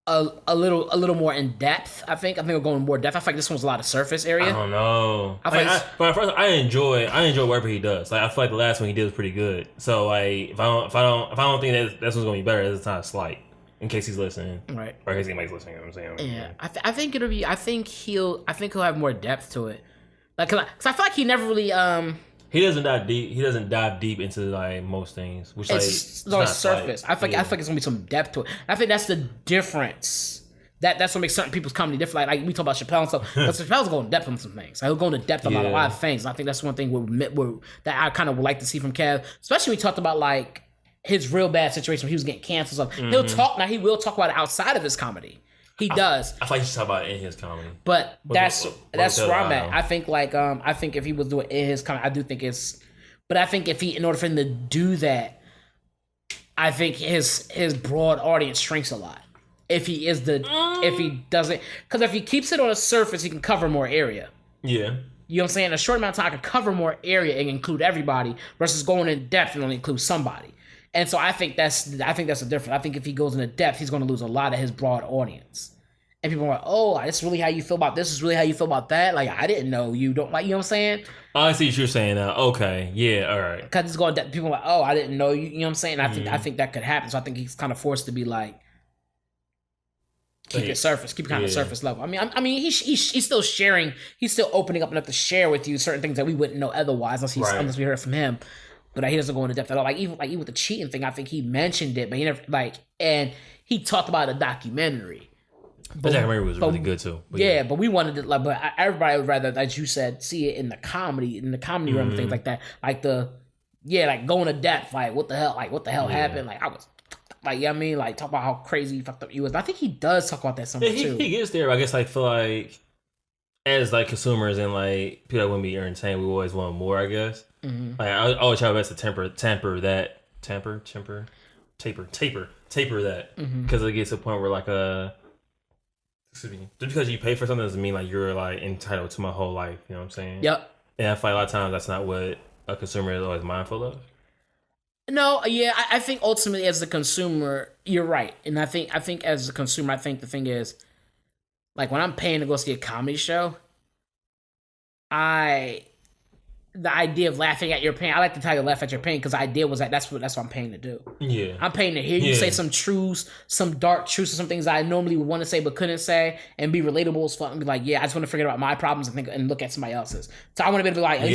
a little more in depth. I think we're going more depth. I feel like this one's a lot of surface area.
I don't know. But first, I enjoy whatever he does. Like I feel like the last one he did was pretty good. So like if I don't think that's what's gonna be better, it's not a slight. In case he's listening,
right?
Or in case anybody's listening, you know what I'm saying?
Yeah, I think it'll be. I think he'll have more depth to it. Like, cause I feel like he never really
He doesn't dive deep. He doesn't dive deep into like most things, which it's on the surface.
I think it's gonna be some depth to it. I think that's the difference. That's what makes certain people's comedy different. Like we talk about Chappelle and stuff, but Chappelle's going to depth on some things. Like, he'll go into depth on a lot of things. And I think that's one thing that I kind of would like to see from Kev, especially when we talked about like his real bad situation when he was getting canceled. Stuff. He will talk about it outside of his comedy. He does.
I feel like he should talk about it in his comedy.
But that's where I'm at. I think I think if he was doing it in his comedy, I do think it's. But I think in order for him to do that, I think his broad audience shrinks a lot. If he doesn't, because if he keeps it on the surface, he can cover more area.
Yeah.
You know what I'm saying? In a short amount of time, I can cover more area and include everybody versus going in depth and only include somebody. And so I think that's the difference. I think if he goes into depth, he's going to lose a lot of his broad audience. And people are like, oh, this is really how you feel about this. This is really how you feel about that. Like, I didn't know you don't like, you know what I'm saying?
I see what you're saying now. Okay. Yeah. All right.
Because it's going to people are like, oh, I didn't know you. You know what I'm saying? I think that could happen. So I think he's kind of forced to be like, keep it kind of surface level. I mean, he's still sharing. He's still opening up enough to share with you certain things that we wouldn't know otherwise unless we heard from him. But he doesn't go into depth at all. Like even with the cheating thing, I think he mentioned it, but he never and he talked about a documentary.
But that documentary was really good too.
But we wanted to but everybody would rather, as you said, see it in the comedy realm and things like that. Like like going to depth. Like what the hell happened? Like I was. Like, you know what I mean? Like, talk about how crazy fucked up he was. I think he does talk about that something too.
He gets there, but I guess I feel like as like consumers and like people that wouldn't be entertained, we always want more, I guess. Mm-hmm. Like, I always try my best to taper that. Because it gets to a point where like just because you pay for something doesn't mean like you're like entitled to my whole life. You know what I'm saying?
Yep.
And I feel like a lot of times that's not what a consumer is always mindful of.
No, yeah, I think ultimately as the consumer, you're right. And I think as a consumer, I think the thing is, like when I'm paying to go see a comedy show, the idea of laughing at your pain, I like to tell you laugh at your pain because the idea was that that's what I'm paying to do.
Yeah.
I'm paying to hear you say some truths, some dark truths or some things that I normally would want to say but couldn't say and be relatable as fuck and be like, yeah, I just want to forget about my problems and look at somebody else's. So I want to be able to be like, at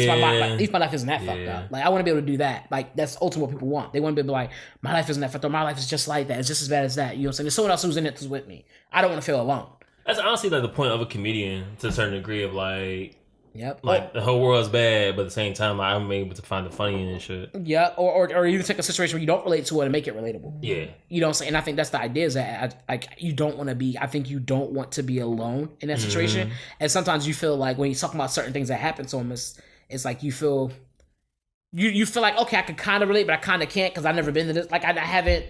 least my life isn't that fucked up. Like I want to be able to do that. Like that's ultimately what people want. They want to be able to be like, my life isn't that fucked up. My life is just like that. It's just as bad as that. You know what I'm saying? There's someone else who's in it with me. I don't want to feel alone.
That's honestly like the point of a comedian to a certain degree of like,
yep.
Like the whole world's bad, but at the same time, like, I'm able to find the funny in this shit.
Yeah, or you take a situation where you don't relate to it and make it relatable.
Yeah,
you know what I'm saying. And I think that's the idea is that you don't want to be. I think you don't want to be alone in that situation. And sometimes you feel like when you talk about certain things that happen to them, it's like you feel like okay, I can kind of relate, but I kind of can't because I've never been to this. Like I haven't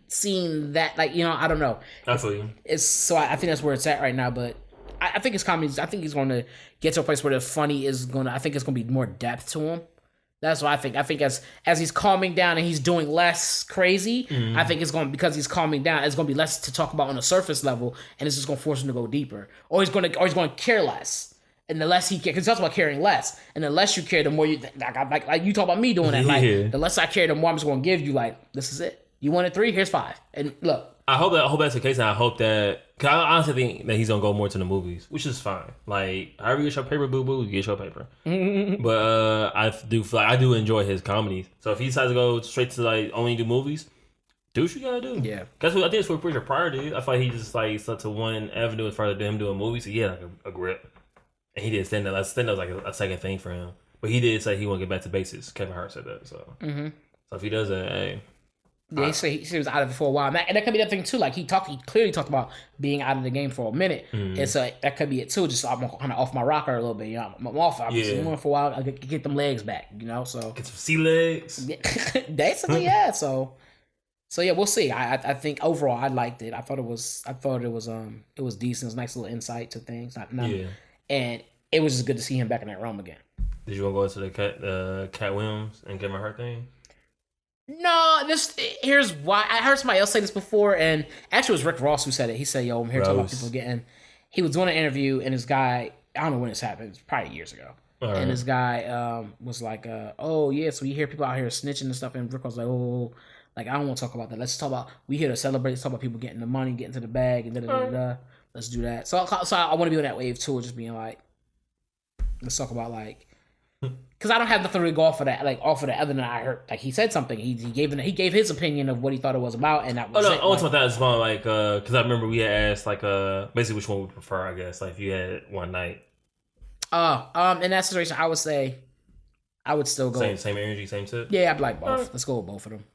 seen that. Like I don't know.
I feel you.
It's so I think that's where it's at right now, but. I think his comedy. I think he's going to get to a place where the funny is going to. I think it's going to be more depth to him. That's what I think. I think as he's calming down and he's doing less crazy, I think it's going because he's calming down. It's going to be less to talk about on a surface level, and it's just going to force him to go deeper, or he's going to care less. And the less he cares, because he talks about caring less, and the less you care, the more you like you talk about me doing that. Like the less I care, the more I'm just going to give you. Like this is it. You wanted 3, here's 5, and look.
I hope that's the case, and I hope that because I honestly think that he's gonna go more to the movies, which is fine. Like however you get your paper, boo boo, you get your paper. But I do feel like I do enjoy his comedies. So if he decides to go straight to like only do movies, do what you gotta do.
Yeah,
that's what I think. It's what Preacher Pryor did. I feel like he just like stuck to one avenue as far as him doing movies. So he had like a grip, and he did stand up. Stand up was like a second thing for him. But he did say he want to get back to basics. Kevin Hart said that. So so if he does that, hey.
Yeah, he was out of it for a while, and that could be the thing too. Like he clearly talked about being out of the game for a minute, and so that could be it too. Just I'm kind of off my rocker a little bit. You know, I'm off. I'm going for a while. I get them legs back. You know, so
get some sea legs.
Basically, yeah. So yeah, we'll see. I think overall I liked it. I thought it was decent. It was a nice little insight to things. And it was just good to see him back in that realm again.
Did you want to go into the Cat Williams and Kevin Hart thing?
No, here's why. I heard somebody else say this before, and actually it was Rick Ross who said it. He said, "Yo, I'm here talking about people getting." He was doing an interview, and this guy, I don't know when this happened. It's probably years ago. Right. And this guy was like, "Oh yeah, so you hear people out here snitching and stuff?" And Rick was like, "Oh, like I don't want to talk about that. Let's talk about we here to celebrate. Let's talk about people getting the money, getting to the bag, and da. Let's do that." So I want to be on that wave too, just being like, let's talk about like. Because I don't have nothing to go off of that, other than I heard, like he said something. He gave his opinion of what he thought it was about, and that was.
I want to talk about that as well, like, because I remember we had asked, like, basically which one we prefer, I guess, like if you had one night.
In that situation, I would say, I would still go
same energy, same tip.
Yeah, I'd like both. Right. Let's go with both of them.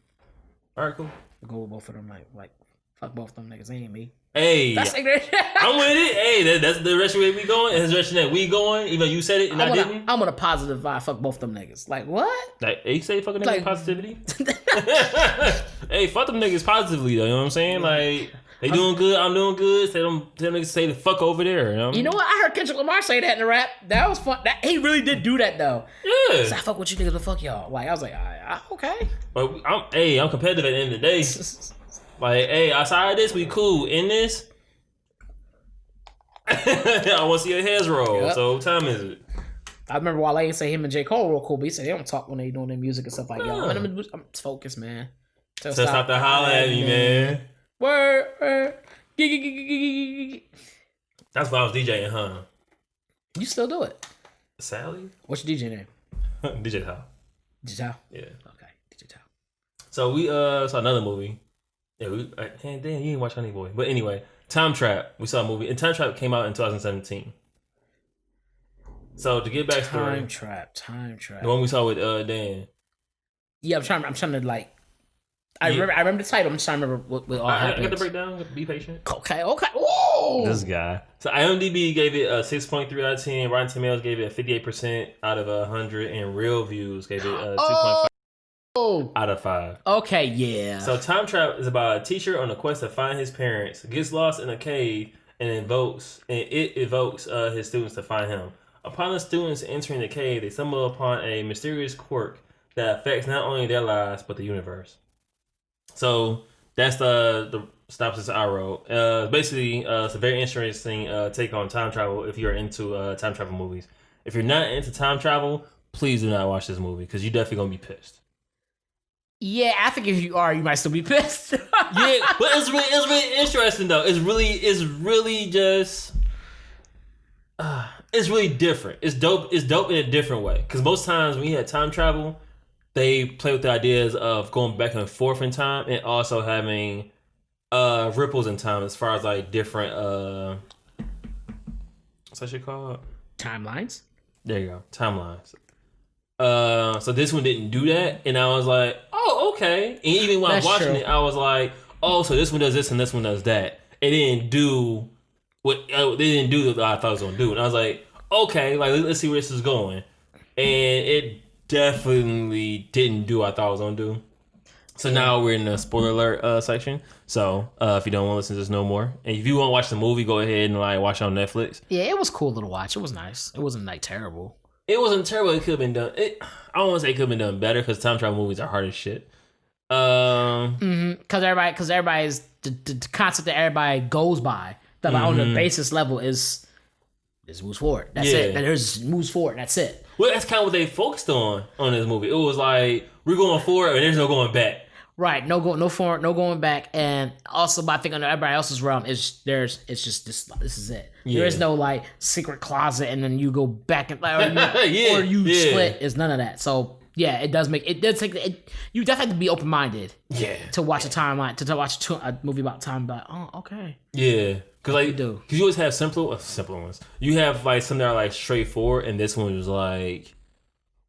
All right, cool.
We'll go with both of them, like fuck both of them niggas. They ain't me.
Hey, I'm with it. Hey, that's the direction we going. It's the direction that we going. Even though you said it and I didn't.
I'm on a positive vibe. Fuck both them niggas. Like what?
Like you say fucking niggas positivity. Hey, fuck them niggas positively though. You know what I'm saying? Like they doing good. I'm doing good. Say them niggas say the fuck over there.
You know what? I heard Kendrick Lamar say that in the rap. That was fun. He really did do that though. Yeah. So I fuck with you niggas, but fuck y'all. Like I was like, okay.
But I'm competitive at the end of the day. Like, hey, outside of this, we cool. In this, I want to see your heads roll. Yep. So, what time is it?
I remember Wale say him and J. Cole real cool, but he said they don't talk when they doing their music and stuff like that. I'm focused, man.
So stop to holler at me, man.
Word.
That's why I was DJing, huh?
You still do it.
Sally?
What's your DJ name?
DJ Tao.
DJ Tao?
Yeah.
Okay, DJ Tao.
So, we saw another movie. Yeah, damn, you didn't watch Honey Boy. But anyway, Time Trap. We saw a movie. And Time Trap came out in 2017. So to get back to
Time Trap.
The one we saw with Dan.
Yeah, I'm trying to like I remember the title. I'm just trying to remember what all happened.
I got the breakdown. Be patient.
Okay. Whoa!
This guy. So IMDb gave it a 6.3 out of 10. Rotten Tomatoes gave it a 58% out of 100. And Real Views gave it a 2.5. Out of 5.
Okay, yeah.
So Time Trap is about a teacher on a quest to find his parents, gets lost in a cave, and it evokes his students to find him. Upon the students entering the cave, they stumble upon a mysterious quirk that affects not only their lives but the universe. So that's the synopsis I wrote. Basically, it's a very interesting take on time travel if you're into time travel movies. If you're not into time travel, please do not watch this movie because you're definitely gonna be pissed.
Yeah, I think if you are, you might still be pissed.
Yeah, but it's really interesting though. It's really just it's really different. It's dope in a different way. Because most times when you have time travel, they play with the ideas of going back and forth in time and also having ripples in time as far as like different what's that shit called?
Timelines.
There you go. Timelines. So this one didn't do that, and I was like, oh, okay. And even when I was watching it, I was like, oh, so this one does this and this one does that. It didn't do what they didn't do what I thought it was gonna do, and I was like, okay, like let's see where this is going, and it definitely didn't do what I thought it was gonna do. So now we're in the spoiler alert section. So if you don't want to listen to this no more, and if you want to watch the movie, go ahead and like watch it on Netflix.
Yeah, it was cool to watch. It was nice. It wasn't like terrible.
It wasn't terrible. It could have been done. I don't want to say it could have been done better because time travel movies are hard as shit.
Because everybody's the concept that everybody goes by that on the basis level is moves forward. That's it. There's moves forward. That's it.
Well, that's kind of what they focused on this movie. It was like we're going forward and there's no going back.
Right. No forward. No going back. And also, I think under everybody else's realm it's just this. This is it. Yeah. There is no like secret closet and then you go back and or you split. It's none of that. So. Yeah, it does take it. You definitely have to be open minded.
Yeah.
To watch a timeline, to watch a movie about time. But okay.
Yeah, because you always have simpler ones. You have like some that are like straightforward, and this one was like,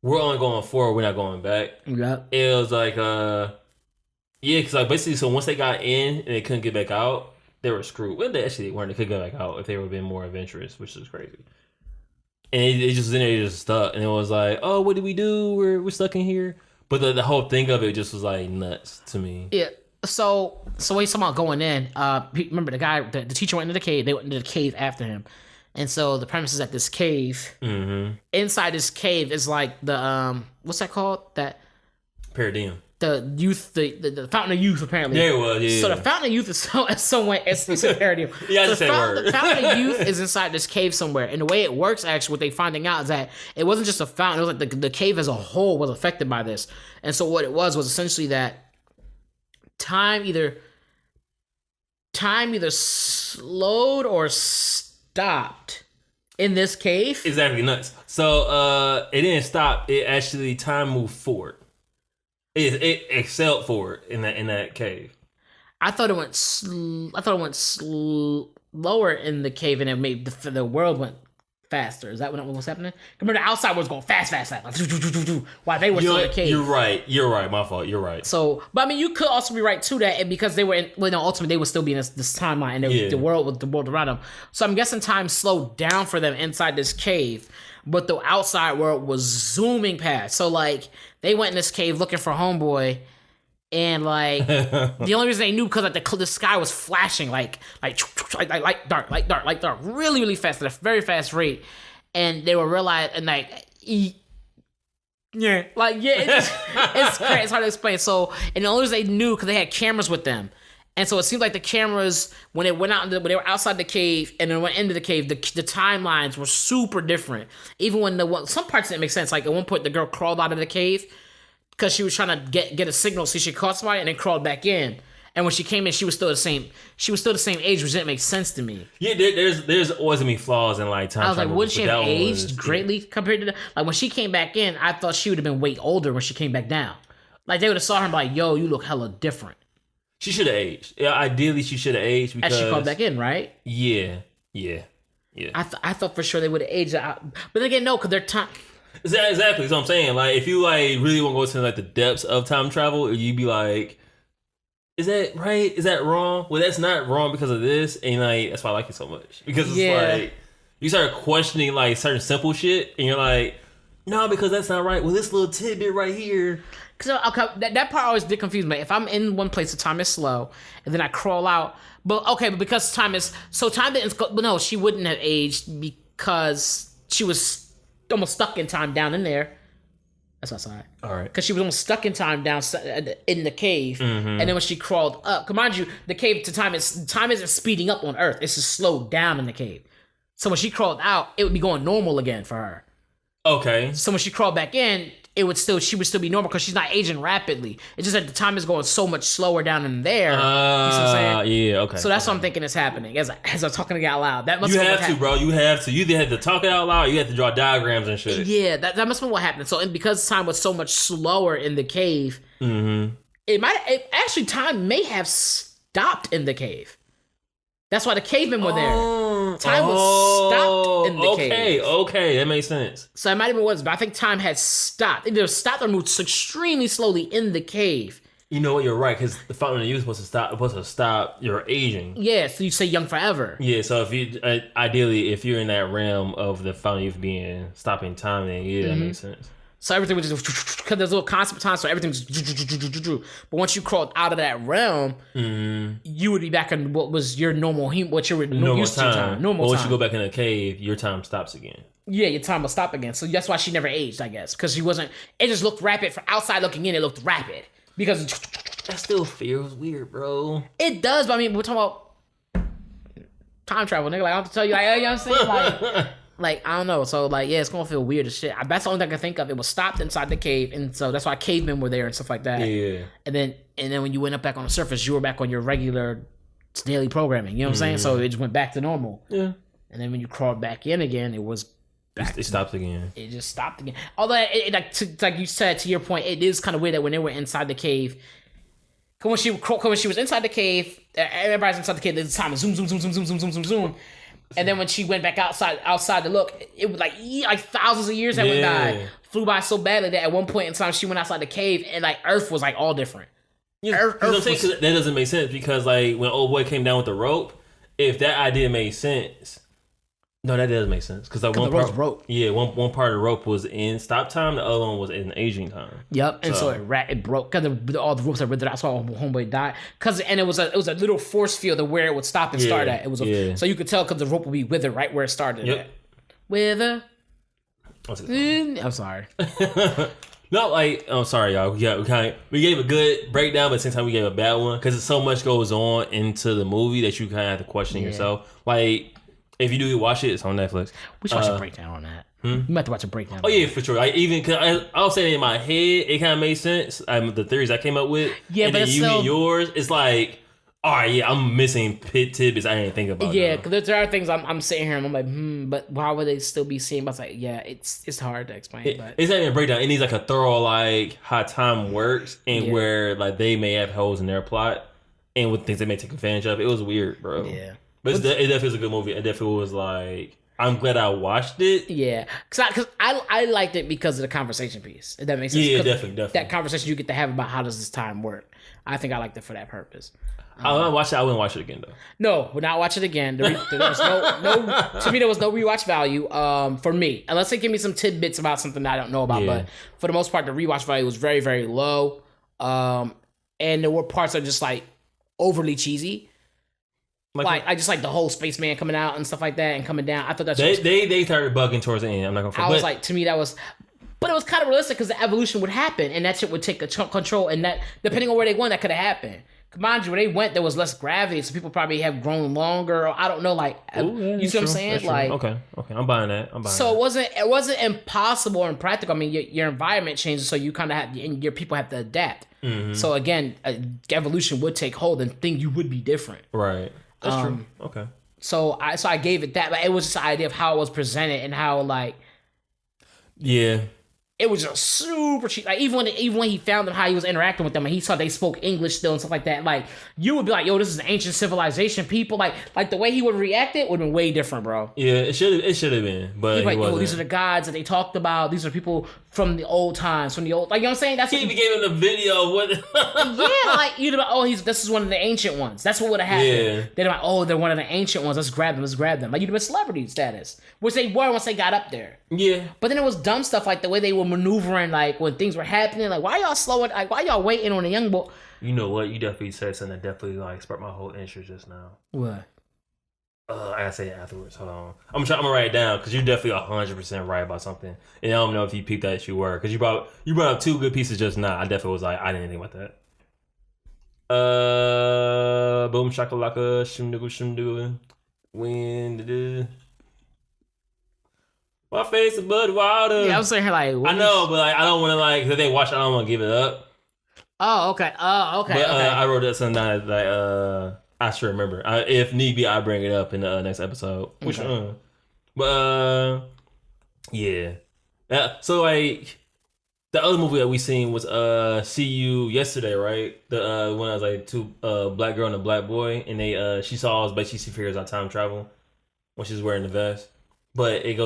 we're only going forward, we're not going back.
Yeah.
It was like because like basically, so once they got in and they couldn't get back out, they were screwed. Well, they actually weren't. They could get back out if they would have been more adventurous, which is crazy. And it just was in there, just stuck, and it was like, oh, what do we do? We're stuck in here. But the whole thing of it just was like nuts to me.
Yeah. So when he's talking about going in, remember the teacher went into the cave. They went into the cave after him, and so the premise is that this cave, inside this cave is like the what's that called? That
Paradigm.
The youth, the fountain of youth, apparently.
Yeah, it was. Yeah.
So the fountain of youth is some way it's a paradigm.
Yeah,
so
the word.
The fountain of youth is inside this cave somewhere, and the way it works, actually, what they finding out is that it wasn't just a fountain. It was like the cave as a whole was affected by this, and so what it was essentially that time either slowed or stopped in this cave.
Exactly, nuts. So it didn't stop. It actually time moved forward. It excelled forward in that cave.
I thought it went slower in the cave, and it made the world went faster. Is that what was happening? Remember, the outside was going fast, like, while they were still in the cave.
You're right. My fault. You're right.
So, but I mean, you could also be right too that, and because they were ultimately they would still be in this timeline, and the world around them. So I'm guessing time slowed down for them inside this cave, but the outside world was zooming past. So like they went in this cave looking for homeboy. And like the only reason they knew because like the sky was flashing like dark, really, really fast at a very fast rate, and they were realizing and it's crazy. It's hard to explain. So and the only reason they knew because they had cameras with them, and so it seemed like the cameras when they went out when they were outside the cave and then went into the cave, the timelines were super different. Even when some parts didn't make sense. Like at one point the girl crawled out of the cave because she was trying to get a signal so she caught somebody and then crawled back in. And when she came in, she was still the same. She was still the same age, which didn't make sense to me.
Yeah, there's always gonna be flaws in like time.
I was like, would she have aged greatly compared to like when she came back in? I thought she would have been way older when she came back down. Like they would have saw her and be like, "Yo, you look hella different."
She should have aged. Yeah, ideally she should have aged because
as she called back in, right?
Yeah.
I thought for sure they would have aged out, but again, no, because they're time.
Exactly, that's what I'm saying. Like, if you like really want to go to like the depths of time travel, you'd be like, "Is that right? Is that wrong?" Well, that's not wrong because of this, and like that's why I like it so much because it's like you start questioning like certain simple shit, and you're like, "No, because that's not right." Well, this little tidbit right here.
So that part always did confuse me. If I'm in one place, the time is slow, and then I crawl out, but because time didn't. But no, she wouldn't have aged because she was almost stuck in time down in there. That's outside.
All right.
Because she was almost stuck in time down in the cave, and then when she crawled up, mind you, the cave to time isn't speeding up on Earth. It's just slowed down in the cave. So when she crawled out, it would be going normal again for her.
Okay.
So when she crawled back in, she would still be normal because she's not aging rapidly. It's just that the time is going so much slower down in there. You see what I'm saying?
Yeah, okay.
So that's what I'm thinking is happening as I'm talking to it out loud. That must
you have to, bro. You have to. You either have to talk it out loud or you have to draw diagrams and shit.
Yeah, that must be what happened. So because time was so much slower in the cave, time may have stopped in the cave. That's why the cavemen were there. Time was stopped in the cave.
Okay, that makes sense.
So it might have been but I think time had stopped. Either stopped or moved extremely slowly in the cave.
You know what? You're right because the fountain of youth was supposed to stop your aging.
Yeah, so you say young forever.
Yeah, so if you ideally if you're in that realm of the fountain of youth being stopping time, then that makes sense.
So everything was just because there's a little constant time, so everything was. But once you crawled out of that realm, you would be back in what was your normal used to time. Normal time.
Once you go back in the cave, your time stops again.
Yeah, your time will stop again. So that's why she never aged, I guess, because she wasn't. It just looked rapid from outside looking in. It looked rapid because
that still feels weird, bro.
It does, but I mean, we're talking about time travel, nigga. Like I have to tell you, like, you know what I'm saying, like I don't know. So like, yeah, it's gonna feel weird as shit. That's the only thing I can think of. It was stopped inside the cave, and so that's why cavemen were there and stuff like that.
Yeah.
And then when you went up back on the surface, you were back on your regular daily programming. You know what I'm saying? So it just went back to normal.
Yeah.
And then when you crawled back in again, it was.
It stopped again.
It just stopped again. Although, like you said, to your point, it is kind of weird that when they were inside the cave, when she was inside the cave, everybody's inside the cave. There's time zoom, zoom, zoom, zoom, zoom, zoom, zoom, zoom, zoom. And then when she went back outside to look, it was like thousands of years that went by, flew by so badly that at one point in time she went outside the cave and like Earth was like all different.
Yeah, Earth that doesn't make sense because like when old boy came down with the rope, if that idea made sense. No, that does make sense because like one part,
rope.
Yeah, one part of the rope was in stop time, the other one was in aging time.
Yep, and so it broke because all the ropes that withered. That's why homeboy died. And it was a little force field of where it would stop and start at. It was so you could tell because the rope would be withered right where it started. Yep. At. Wither. I'm sorry.
No, like I'm sorry, y'all. Yeah, we gave a good breakdown, but at the same time we gave a bad one because so much goes on into the movie that you kind of have to question yourself, like. If you do watch it, it's on Netflix.
We should watch a breakdown on that. You might have to watch a breakdown.
Oh yeah, for sure. Like even cause I'll say in my head, it kind of made sense. The theories I came up with.
Yeah,
and
but
then you and yours, it's like, all right, yeah, I'm missing tidbits I didn't think about.
Yeah, because there are things I'm sitting here and I'm like, but why would they still be seeing? But it's like, yeah, it's hard to explain. But
it's not even a breakdown. It needs like a thorough like how time works and where like they may have holes in their plot and with things they may take advantage of. It was weird, bro.
Yeah.
But it definitely was a good movie. It definitely was like, I'm glad I watched it.
Yeah. Because I liked it because of the conversation piece. If that makes sense.
Yeah, definitely.
That conversation you get to have about how does this time work. I think I liked it for that purpose.
I wouldn't watch it again, though.
No, would not watch it again. There was no to me, there was no rewatch value for me. Unless they give me some tidbits about something that I don't know about. But for the most part, the rewatch value was very, very low. And there were parts that are just like overly cheesy. Like I just like the whole spaceman coming out and stuff like that and coming down. I thought
they started bugging towards the end. I'm not gonna.
I was like, to me that was, but it was kind of realistic because the evolution would happen and that shit would take a control and that depending on where they went that could have happened. Mind you, where they went there was less gravity, so people probably have grown longer. Or I don't know, like you see what I'm saying? Like
okay, I'm buying that.
So it wasn't impossible or impractical. I mean, your environment changes, so you kind of have and your people have to adapt. Mm-hmm. So again, evolution would take hold and things you would be different.
Right. That's true. Okay.
So I gave it that, but it was just the idea of how it was presented and how like,
yeah,
it was just super cheap. Like even when he found them, how he was interacting with them, and he saw they spoke English still and stuff like that. Like you would be like, yo, this is an ancient civilization. People like the way he would react it would have been way different, bro.
Yeah, it should have been, but
like, yo, these are the gods that they talked about. These are people from the old times, from the old, like you know what I'm saying. That's
he even gave him the video. What?
Yeah, like you'd be like, this is one of the ancient ones. That's what would have happened. Yeah. They're like, oh, they're one of the ancient ones. Let's grab them. Like you'd have been celebrity status, which they were once they got up there.
Yeah.
But then it was dumb stuff like the way they were maneuvering, like when things were happening. Like why y'all slowing? Like why y'all waiting on a young boy?
You know what? You definitely said something that definitely like sparked my whole interest just now.
What?
I gotta say it afterwards. Hold on. I'm gonna write it down because you're definitely 100% right about something. And I don't know if you peeped that you were because you brought up two good pieces just now. I definitely was like, I didn't think about that. Boom shakalaka shimdugu when my face is blood water.
Yeah, I'm saying here like
I know, but like I don't want to like if they watch it, I don't want to give it up.
Oh, okay. But
okay. I wrote that something down like I should remember. If need be, I'll bring it up in the next episode. Okay. Yeah. So like the other movie that we seen was See You Yesterday, right? The one that was like two black girl and a black boy, and they she saw, but she figures out time travel when she's wearing the vest. But it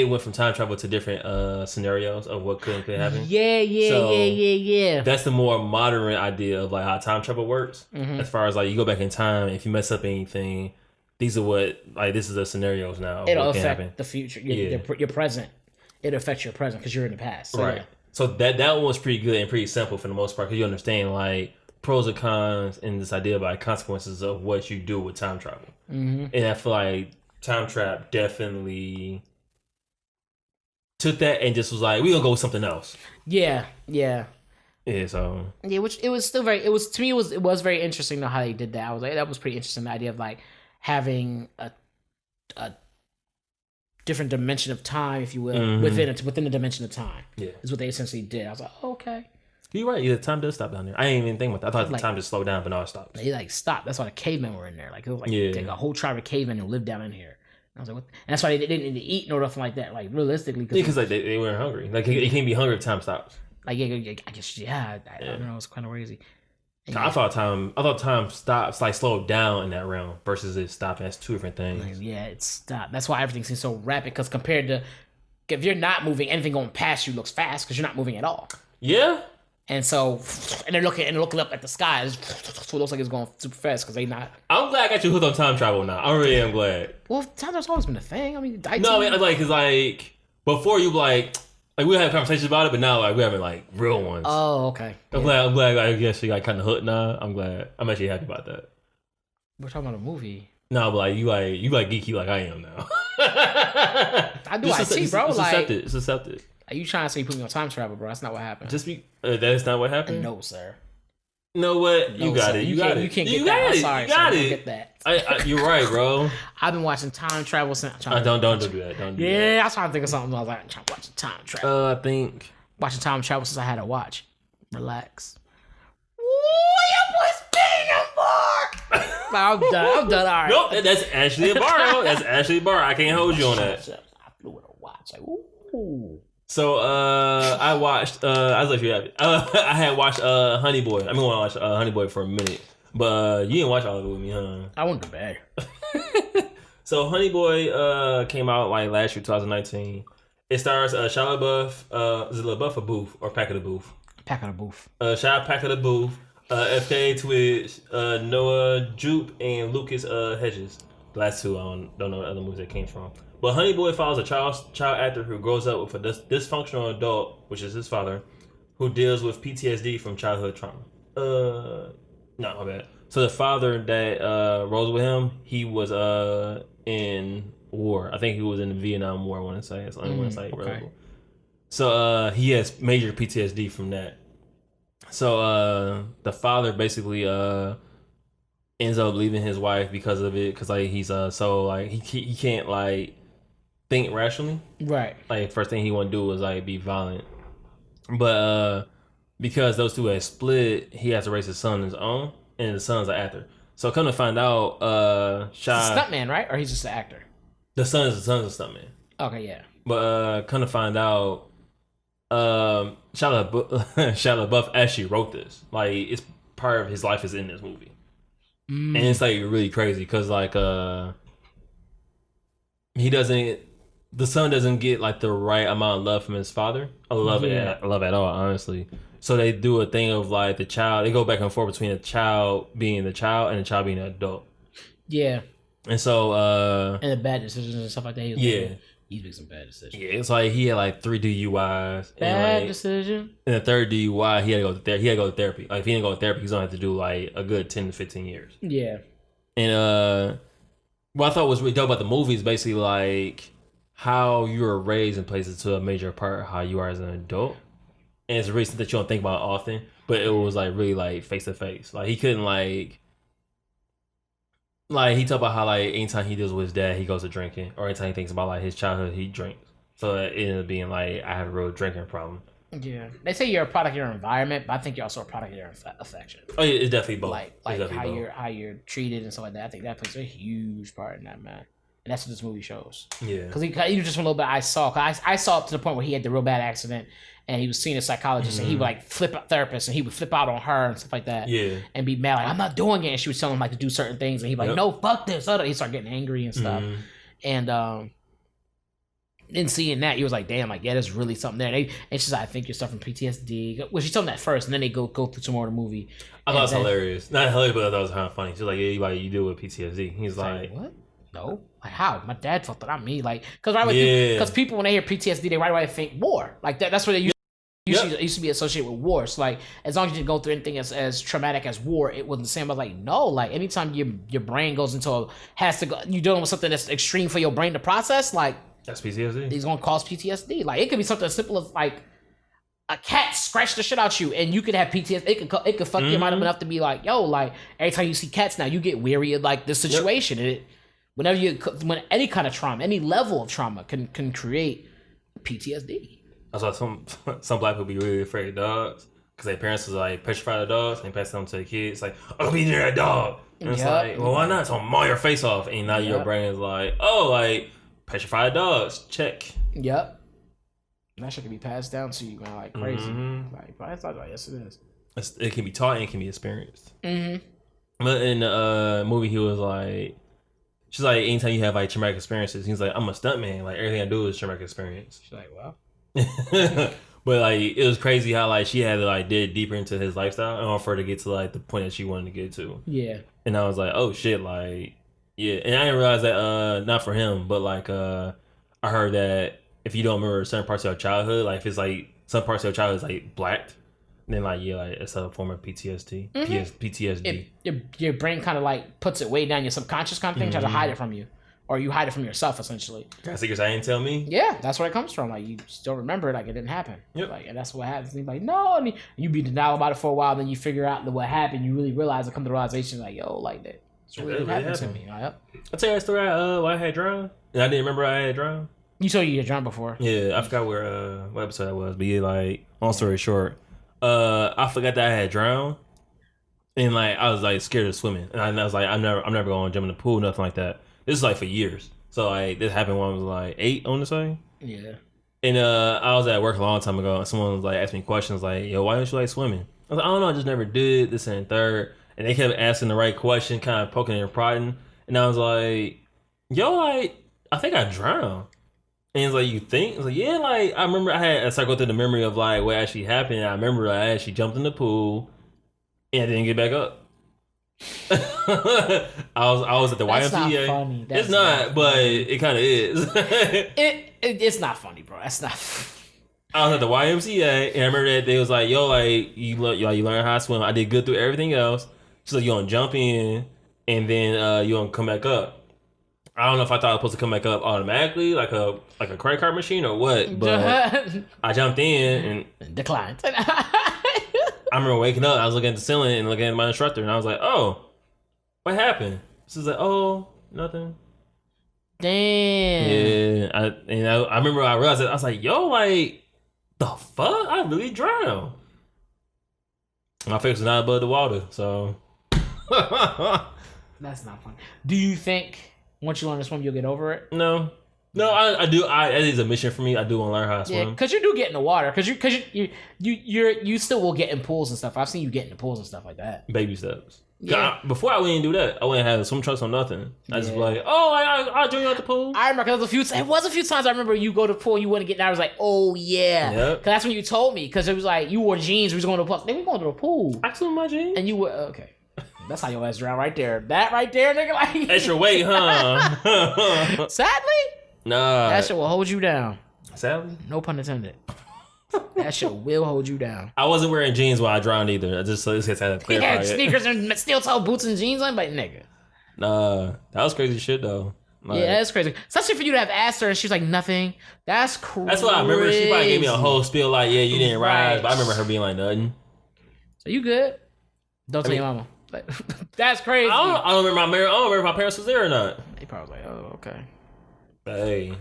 went from time travel to different scenarios of what could happen.
Yeah.
That's the more modern idea of like how time travel works. Mm-hmm. As far as like you go back in time, if you mess up anything, these are what like this is the scenarios now.
It'll affect the future, your present. it affects your present because you're in the past. So,
right.
Yeah.
So that one was pretty good and pretty simple for the most part because you understand like pros and cons and this idea about consequences of what you do with time travel.
Mm-hmm.
And I feel like Time Trap definitely took that and just was like, we're gonna go with something else.
Yeah.
So
which it was still very. It was to me. It was very interesting though how they did that. I was like, that was pretty interesting. The idea of like having a different dimension of time, if you will, within the dimension of time.
Yeah,
is what they essentially did. I was like, okay.
You're right. Yeah, time does stop down there. I didn't even think about that. I thought the time just slowed down, but no, it stopped.
They like stopped. That's why the cavemen were in there. Like it was like a whole tribe of cavemen who lived down in here. And I was like, what? And that's why they didn't need to eat nor nothing like that. Like realistically,
because like they weren't hungry. Like you can't be hungry if time stops.
Like I guess I don't know. It's kind of crazy. And
I thought time stops like slowed down in that realm versus it stopping. That's two different things.
Like, yeah, it stopped. That's why everything seems so rapid. Because compared to if you're not moving, anything going past you looks fast because you're not moving at all.
Yeah.
And so, and they're looking up at the sky. So it looks like it's going super fast because they not.
I'm glad I got you hooked on time travel now. I really am glad.
Well, time travel's always been a thing. I mean,
no, I mean, like, cause like before you like we had conversations about it, but now like we're having like real ones.
Oh, okay.
I'm glad. I guess you got kind of hooked now. I'm glad. I'm actually happy about that.
We're talking about a movie.
No, but like you like geeky like I am now.
I do. I see, bro.
It's accepted.
Are you trying to say you put me on time travel, bro? That's not what happened.
That's not what happened?
No, sir.
You know what? You got it. You got it.
You can't get that. I'm sorry,
you got
it.
it.
Get that.
You're right, bro.
I've been watching time travel since.
Don't do that. Don't do that.
Yeah, I was trying to think of something. I was like, I'm trying to watch time travel.
I think
watching time travel since I had to watch. Relax. Ooh, your boy's being a bar. I'm done. All right.
Nope, that's actually a bar. I can't hold you on that.
I flew with a watch. Like, ooh.
So I watched I was actually happy. I had watched Honey Boy. I watched Honey Boy for a minute, but you didn't watch all of it with me, huh?
I went to bed.
So Honey Boy came out like last year, 2019. It stars Shia LaBeouf. Is it LaBeouf or Bouf or Packer the Bouf?
Packer the Bouf.
Shia Packer the Bouf. FKA Twitch, Noah Jupe, and Lucas Hedges. The last two, I don't know what other movies that came from. But Honey Boy follows a child actor who grows up with a dysfunctional adult, which is his father, who deals with PTSD from childhood trauma. No, my bad. So the father that rolls with him, he was in war. I think he was in the Vietnam War, I want to say. It's the only one that's like relevant. So he has major PTSD from that. So the father basically ends up leaving his wife because of it, because like he's so like he can't like think rationally. Right. Like first thing he want to do is like be violent. But because those two had split, he has to raise his son on his own, and the son's an actor. So come to find out, Shia,
stuntman, right? Or he's just an actor?
The son's a stuntman.
Okay, yeah.
But come to find out, Shia LaBeouf actually wrote this. Like it's part of his life is in this movie. And it's like really crazy because like the son doesn't get like the right amount of love from his father. I love it at all, honestly. So they do a thing of like the child. They go back and forth between the child being the child and the child being an adult. Yeah. And so
and the bad decisions and stuff like that. He's making some bad decisions.
Yeah, it's like he had like 3 DUIs.
Bad decision.
And the third DUI, he had to go to therapy. Like if he didn't go to therapy, he's gonna have to do like a good 10 to 15 years. Yeah. And what I thought was really dope about the movie is basically like how you were raised and plays into a major part of how you are as an adult. And it's a reason that you don't think about often, but it was like really like face to face. Like he couldn't like he talked about how like anytime he deals with his dad, he goes to drinking, or anytime he thinks about like his childhood, he drinks. So it ended up being like I have a real drinking problem.
Yeah, they say you're a product of your environment, but I think you're also a product of your affection.
Oh, yeah, it's definitely both.
Like how you're treated and stuff like that. I think that plays a huge part in that, man. And that's what this movie shows. Yeah, because even just from a little bit I saw up to the point where he had the real bad accident. And he was seeing a psychologist, and he would like flip out therapist, and he would flip out on her and stuff like that. Yeah, and be mad like I'm not doing it, and she was telling him like to do certain things, and he'd be like, no, fuck this. He started getting angry and stuff. And then seeing that, he was like, damn, like yeah, there's really something there. And she's like, I think you're suffering PTSD. Well, she told him that first, and then they go through some more of the movie.
I thought it was hilarious. Not hilarious, but I thought it was kind of funny. She's like, yeah, you deal with PTSD. He's like, what?
No, like how? My dad felt that, not me. Like, because people when they hear PTSD, they right away think war. Like that's what they used to be associated with war. So like, as long as you didn't go through anything as traumatic as war, it wasn't the same. But like, no, like anytime your brain goes into you're dealing with something that's extreme for your brain to process. Like
that's PTSD.
It's gonna cause PTSD. Like it could be something as simple as like a cat scratched the shit out you, and you could have PTSD. It could fuck your mind up enough to be like, yo, like every time you see cats now, you get weary of like this situation. And when any kind of trauma, any level of trauma can create PTSD.
That's why some black people be really afraid of dogs because their parents was like petrify the dogs and pass them to the kids. Like, I'll be near that dog. And it's like, well, why not? It's gonna maul your face off. And now your brain is like, oh, like petrify the dogs. Check.
Yep. And that shit can be passed down to you, man, like crazy. Like, but I thought, like, yes, it is.
It can be taught and it can be experienced.
But
in the movie, he was like, she's like, anytime you have like traumatic experiences, he's like, I'm a stuntman. Like everything I do is traumatic experience.
She's like, well.
But like it was crazy how like she had to like dig deeper into his lifestyle in order for her to get to like the point that she wanted to get to.
Yeah.
And I was like, oh shit, like yeah. And I didn't realize that not for him, but like I heard that if you don't remember certain parts of your childhood, like if it's like some parts of your childhood is like blacked, then like like it's a form of PTSD. PTSD.
Your brain kind of like puts it way down your subconscious kind of thing, tries to hide it from you. Or you hide it from yourself, essentially.
Got secrets I didn't tell me?
Yeah, that's where it comes from. Like, you still remember it, like, it didn't happen.
Yep.
Like, and that's what happens. And you're like, no. And you be denial about it for a while, then you figure out what happened. You really realize it, come to the realization, like, yo, like, that. It's really happened to me. Like,
I'll tell you that story why I had drowned. And I didn't remember I had drowned.
You told you had drowned before.
Yeah, I forgot what episode that was. But yeah, like, long story short, I forgot that I had drowned. And, like, I was, like, scared of swimming. And I was like, I'm never going to jump in the pool, nothing like that. This is, like, for years. So like this happened when I was like 8, I want to say.
Yeah.
And I was at work a long time ago, and someone was like asking me questions like, "Yo, why don't you like swimming?" I was like, "I don't know, I just never did this and third." And they kept asking the right question, kind of poking and prodding. And I was like, "Yo, like I think I drowned." And it's like, "You think?" I was like, "Yeah." Like I remember I started going through the memory of like what actually happened. And I remember I actually jumped in the pool, and I didn't get back up. I was at the
That's
YMCA.
Not funny.
It's not, but it kind of is.
It's not funny, bro. That's not.
I was at the YMCA, and I remember that they was like, "Yo, like you learn how to swim." I did good through everything else. She's like, "You gonna jump in, and then you gonna come back up." I don't know if I thought I was supposed to come back up automatically, like a credit card machine or what, but I jumped in and
declined.
I remember waking up, I was looking at the ceiling and looking at my instructor, and I was like, "Oh, what happened?" She's like, "Oh, nothing."
Damn.
Yeah, I remember I realized it. I was like, "Yo, like, the fuck? I really drowned." My face was not above the water, so.
That's not fun. Do you think once you learn to swim, you'll get over it?
No, I do. It is a mission for me. I do want to learn how to swim.
Yeah, because you do get in the water. Because you still will get in pools and stuff. I've seen you get in the pools and stuff like that.
Baby steps.
Yeah.
Before I wouldn't do that. I wouldn't have swim trunks or nothing. I just like, oh, I'll join you at the pool.
I remember it was a few times I remember you go to the pool and you wouldn't get down. I was like, oh yeah. Yep. Cause that's when you told me. Cause it was like you wore jeans. We was going to a pool. Then we going to a pool.
I swim my jeans.
And you were okay. That's how your ass drown right there. That right there, nigga. Like
extra weight, huh?
Sadly,
nah.
That shit will hold you down.
Sadly,
no pun intended. That shit will hold you down.
I wasn't wearing jeans while I drowned either. I just had to clarify.
He had sneakers and steel toe boots and jeans on, but nigga.
Nah, that was crazy shit though.
Like, yeah, that's crazy. Especially for you to have asked her and she's like, nothing. That's crazy.
That's what I remember. She probably gave me a whole spiel like, yeah, you didn't rise. But I remember her being like, nothing.
So you good? Don't tell your mama. Like, that's crazy.
I don't remember if my parents was there or not.
They probably like, oh, okay.
Hey,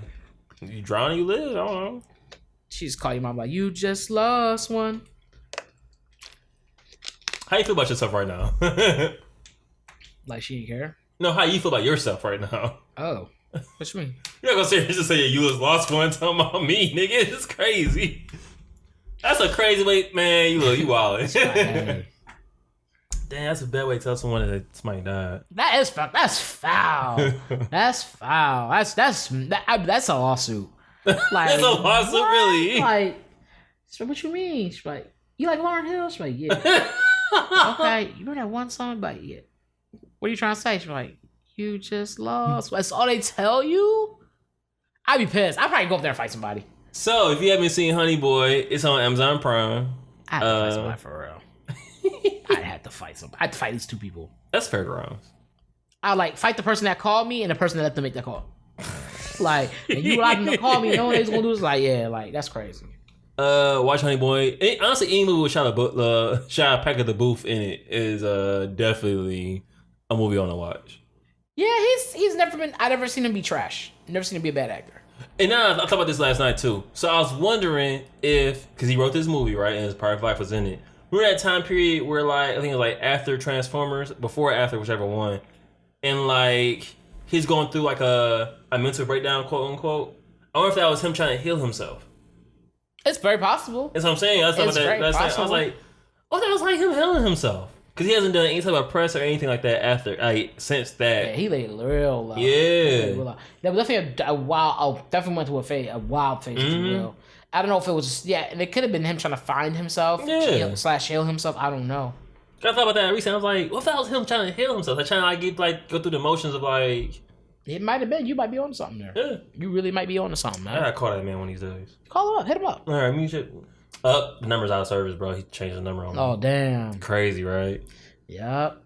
you drown, you live. I don't know.
She just call your mom like, you just lost one.
How you feel about yourself right now?
Like she didn't care?
No, how you feel about yourself right now?
Oh, what you mean?
You're not gonna say just say you just lost one talking about me, nigga. It's crazy. That's a crazy way, man. You wildin'. Damn, that's a bad way to tell someone that somebody died.
That's foul. That's foul. That's a lawsuit. Like,
that's a lawsuit, really?
Like, so what you mean? She's like, you like Lauryn Hill? She's like, yeah. Okay, you know that one song? But yeah. What are you trying to say? She's like, You just lost. That's all they tell you? I'd be pissed. I'd probably go up there and fight somebody.
So, if you haven't seen Honey Boy, it's on Amazon Prime.
I'd have to fight somebody for real. I'd have to fight somebody. I'd have to fight these two people.
That's fair grounds.
I'd like fight the person that called me and the person that let them make that call. Like, and you allowed them to call me, no one is gonna do is like, yeah, like that's crazy.
Watch Honey Boy. Honestly, any movie with Shia Packer the Bouf in it is definitely a movie I want to watch.
Yeah, he's never been. I've never seen him be trash. Never seen him be a bad actor.
And now I thought about this last night too. So I was wondering if, because he wrote this movie, right, and his private life was in it. Remember that time period where like I think it was like after Transformers, before or after, whichever one, and like he's going through like a mental breakdown, quote unquote. I wonder if that was him trying to heal himself.
It's very possible.
That's what I'm saying. I was like, oh, that was like him healing himself. Because he hasn't done any type of press or anything like that after, since that.
Yeah, he laid real low.
Yeah.
There was definitely a wild, definitely went to a wild phase, if you will. I don't know if it was, and it could have been him trying to find himself, slash heal himself. I don't know.
I thought about that recently. I was like, what if that was him trying to heal himself? Like trying to go through the motions of like.
It might have been. You might be on something there. Yeah. You really might be on something, man.
I gotta call that man one of these days.
Call him up. Hit him up.
All right, me shit. The number's out of service, bro. He changed the number on me.
Oh, damn.
Crazy, right?
Yup.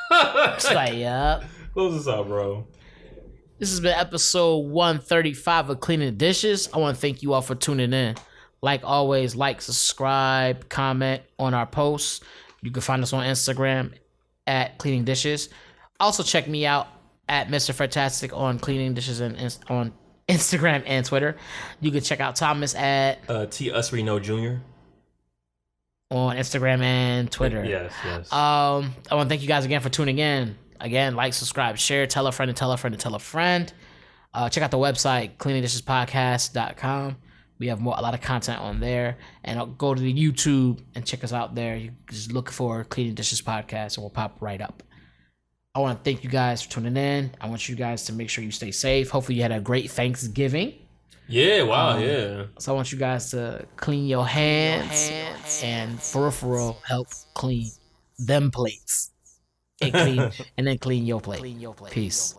It's like, yup.
Close this out, bro.
This has been episode 135 of Cleaning the Dishes. I want to thank you all for tuning in. Like always, like, subscribe, comment on our posts. You can find us on Instagram at Cleaning Dishes. Also, check me out at Mr. Fantastic on Cleaning Dishes and on Instagram and Twitter. You can check out Thomas at
T. Usrino Jr.
on Instagram and Twitter.
Yes.
I want to thank you guys again for tuning in. Again, like, subscribe, share, tell a friend and tell a friend and tell a friend. Check out the website, cleaningdishespodcast.com. We have a lot of content on there. And go to the YouTube and check us out there. You just look for Cleaning Dishes Podcast and we'll pop right up. I want to thank you guys for tuning in. I want you guys to make sure you stay safe. Hopefully you had a great Thanksgiving.
Yeah, wow, yeah.
So I want you guys to clean your hands and for real, help clean them plates. And then clean your plate. Peace.